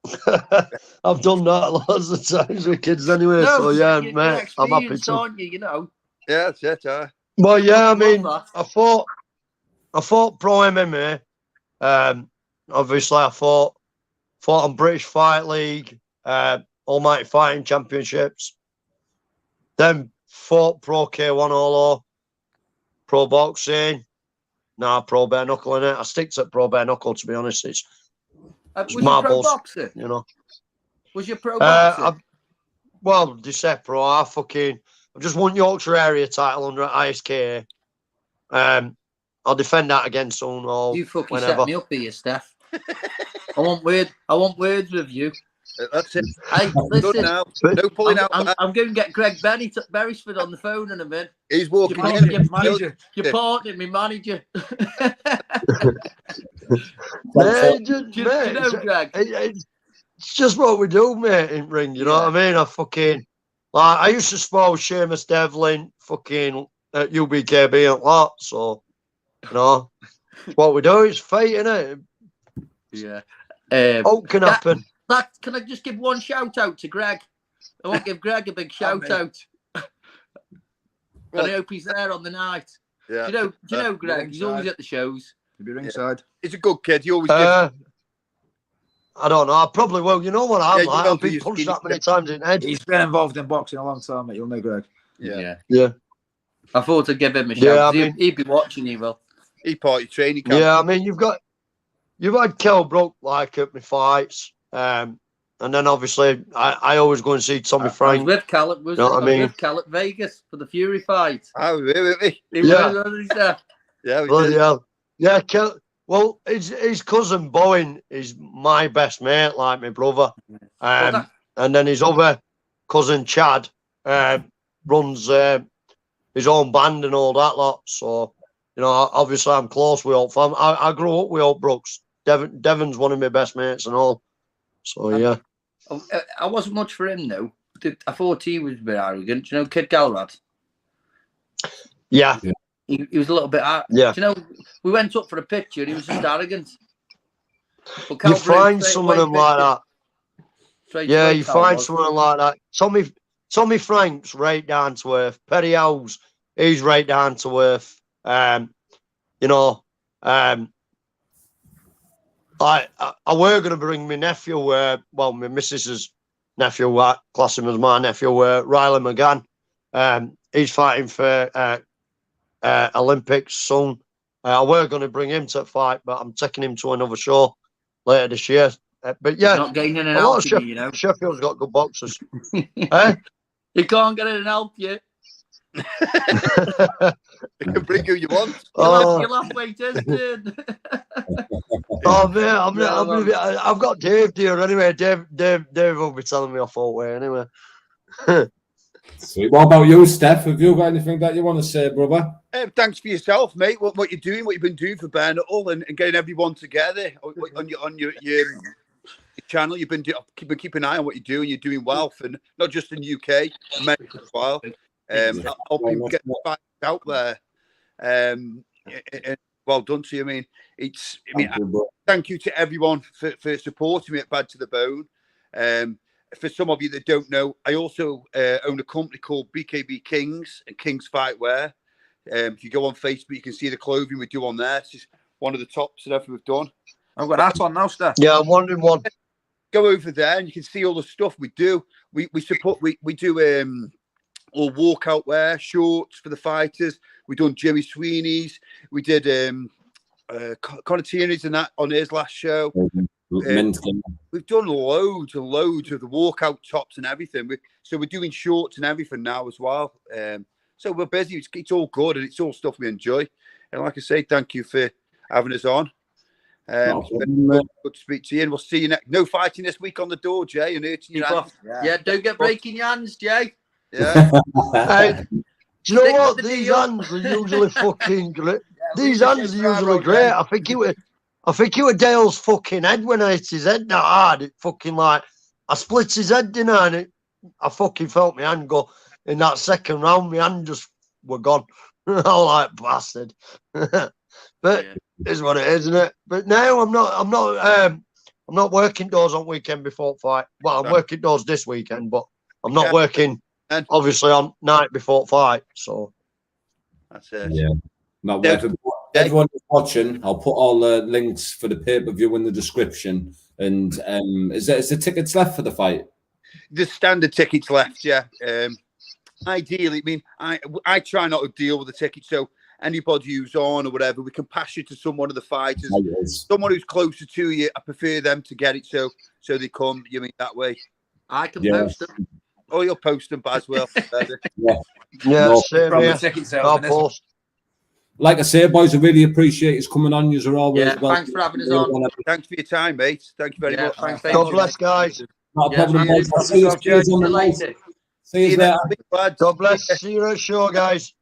[SPEAKER 2] I've done that lots of times with kids anyway, so yeah, mate, I'm happy to.
[SPEAKER 4] Aren't you know?
[SPEAKER 3] Yeah, that's it.
[SPEAKER 2] Well, yeah, I mean, I fought pro MMA. Obviously, I fought on British Fight League, Almighty Fighting Championships. Then fought pro K1 pro boxing. Pro bare knuckle in it. I stick to pro bare knuckle, to be honest.
[SPEAKER 4] Was
[SPEAKER 2] my
[SPEAKER 4] you pro
[SPEAKER 2] buzz,
[SPEAKER 4] boxer?
[SPEAKER 2] you know.
[SPEAKER 4] Was you pro boxer?
[SPEAKER 2] Well, Pro, I just won Yorkshire area title under ISK. I'll defend that again soon or
[SPEAKER 4] you fucking
[SPEAKER 2] whenever.
[SPEAKER 4] set me up here, Steph. I want words with you.
[SPEAKER 3] That's it.
[SPEAKER 4] Hey, listen.
[SPEAKER 3] Now. No pulling out.
[SPEAKER 4] I'm going to get Greg Beresford on the phone in a minute.
[SPEAKER 3] He's walking
[SPEAKER 4] in. You're partnering me, manager.
[SPEAKER 2] Mate,
[SPEAKER 4] do you know, Greg?
[SPEAKER 2] It's just what we do, mate, in ring. You know what I mean? I used to spoil Seamus Devlin, fucking at UBKB and lot. So, you know, what we do is fight, innit?
[SPEAKER 4] Yeah.
[SPEAKER 2] Can happen.
[SPEAKER 4] Can I just give one shout out to Greg? I want to give Greg a big shout out. And I hope he's there on the night.
[SPEAKER 3] Yeah.
[SPEAKER 4] Do you know Greg? He's always at the shows.
[SPEAKER 5] He'll be ringside.
[SPEAKER 3] He's a good kid. He always gives.
[SPEAKER 2] I don't know. I probably will. You know what I'm like? I've been
[SPEAKER 3] he's
[SPEAKER 2] punched that many times in the head.
[SPEAKER 5] He's been involved in boxing a long time, mate. You'll know Greg.
[SPEAKER 3] Yeah.
[SPEAKER 4] I thought I'd give him a shout. He'd be watching you, well.
[SPEAKER 3] He party training.
[SPEAKER 2] Yeah, I mean, you've had Kel Brook like at my fights, and then obviously I always go and see Tommy Frank.
[SPEAKER 4] I was with Cal at Vegas for the Fury fight.
[SPEAKER 3] Oh, really?
[SPEAKER 2] Yeah, Kel. Well, his cousin Bowen is my best mate, like my brother, and then his other cousin Chad runs his own band and all that lot. So, you know, obviously I'm close with Old Fam. I grew up with Old Brooks. Devon's one of my best mates and all. So, yeah.
[SPEAKER 4] I wasn't much for him, though. I thought he was a bit arrogant. Do you know Kid Galrad?
[SPEAKER 2] Yeah.
[SPEAKER 4] He was a little bit arrogant.
[SPEAKER 2] Yeah.
[SPEAKER 4] Do you know, we went up for a picture and he was just arrogant.
[SPEAKER 2] You find some of them like that. Yeah, you find someone like that. Tommy Frank's right down to earth. Perry Howes, he's right down to earth. You know, I were going to bring my nephew, my missus's nephew, class him as my nephew, Riley McGann. He's fighting for Olympics soon. I were going to bring him to a fight, but I'm taking him to another show later this year. But yeah,
[SPEAKER 4] he's not gaining an
[SPEAKER 2] a lot
[SPEAKER 4] help
[SPEAKER 2] of
[SPEAKER 4] you know.
[SPEAKER 2] Sheffield's got good boxers.
[SPEAKER 4] You can't get in and help you.
[SPEAKER 3] They can bring who you want.
[SPEAKER 4] You'll have weight tested.
[SPEAKER 2] Oh man, I've got Dave here anyway. Dave will be telling me off all way anyway.
[SPEAKER 1] Sweet. What about you, Steph? Have you got anything that you want to say, brother?
[SPEAKER 3] Thanks for yourself, mate. What you're doing, what you've been doing for Bare-knuckle and getting everyone together on your channel. You've been keeping an eye on what you're doing. You're doing well, for not just in the UK, America as well. Helping get the facts out there. And well done to you. I mean, thank you to everyone for supporting me at Bad to the Bone. For some of you that don't know, I also own a company called BKB Kings and Kings Fightwear. If you go on Facebook, you can see the clothing we do on there. It's just one of the tops that we've done.
[SPEAKER 5] I've got that on now, Steph.
[SPEAKER 2] Yeah, I'm wondering one.
[SPEAKER 3] Go over there and you can see all the stuff we do. We support. We do all walkout wear, shorts for the fighters. We done Jimmy Sweeney's. We did Conor Tierney's and that on his last show. We've done loads and loads of the walkout tops and everything. So we're doing shorts and everything now as well. So we're busy. It's all good and it's all stuff we enjoy. And like I say, thank you for having us on. It's been good to speak to you, and we'll see you next. No fighting this week on the door, Jay, and hurting your hands.
[SPEAKER 4] Yeah, don't get breaking your hands, Jay.
[SPEAKER 3] Yeah.
[SPEAKER 2] Do you know what? These hands are usually fucking great. These hands are usually great. I think it was Dale's fucking head when I hit his head that hard. It fucking like I split his head, didn't I? And I fucking felt my hand go in that second round. My hand just were gone. I was like bastard. But it's what it is, isn't it? But now I'm not working doors on weekend before fight. Well, I'm working doors this weekend, but I'm not working obviously on night before fight. So
[SPEAKER 3] that's it.
[SPEAKER 1] Yeah. Not working. Everyone who's watching, I'll put all the links for the pay-per-view in the description. And is there tickets left for the fight?
[SPEAKER 3] The standard tickets left, yeah. Ideally, I mean, I try not to deal with the tickets, so anybody who's on or whatever, we can pass you to someone of the fighters,
[SPEAKER 1] Yes.
[SPEAKER 3] someone who's closer to you. I prefer them to get it, so they come. You mean that way?
[SPEAKER 4] I can
[SPEAKER 1] Yeah.
[SPEAKER 4] post them.
[SPEAKER 3] Oh, you'll post them as well.
[SPEAKER 1] Yeah.
[SPEAKER 2] Yeah,
[SPEAKER 1] No,
[SPEAKER 2] same
[SPEAKER 5] Probably
[SPEAKER 2] here.
[SPEAKER 5] ticket
[SPEAKER 2] I'll
[SPEAKER 5] sales.
[SPEAKER 2] post.
[SPEAKER 1] like I say, boys, I really appreciate you coming on. You're always
[SPEAKER 4] Yeah, thanks for having us on.
[SPEAKER 3] Thanks for your time, mate. Thank you very
[SPEAKER 4] Yeah,
[SPEAKER 3] much.
[SPEAKER 4] thanks.
[SPEAKER 2] God bless, guys.
[SPEAKER 1] Not a
[SPEAKER 4] Yeah,
[SPEAKER 1] problem,
[SPEAKER 4] cheers.
[SPEAKER 1] boys. I'll see you
[SPEAKER 5] Yourself, Jed.
[SPEAKER 1] on the
[SPEAKER 4] See you
[SPEAKER 1] night.
[SPEAKER 4] later.
[SPEAKER 1] See you
[SPEAKER 3] See you
[SPEAKER 1] later.
[SPEAKER 3] next week, lads.
[SPEAKER 2] God bless. See you at the show, guys.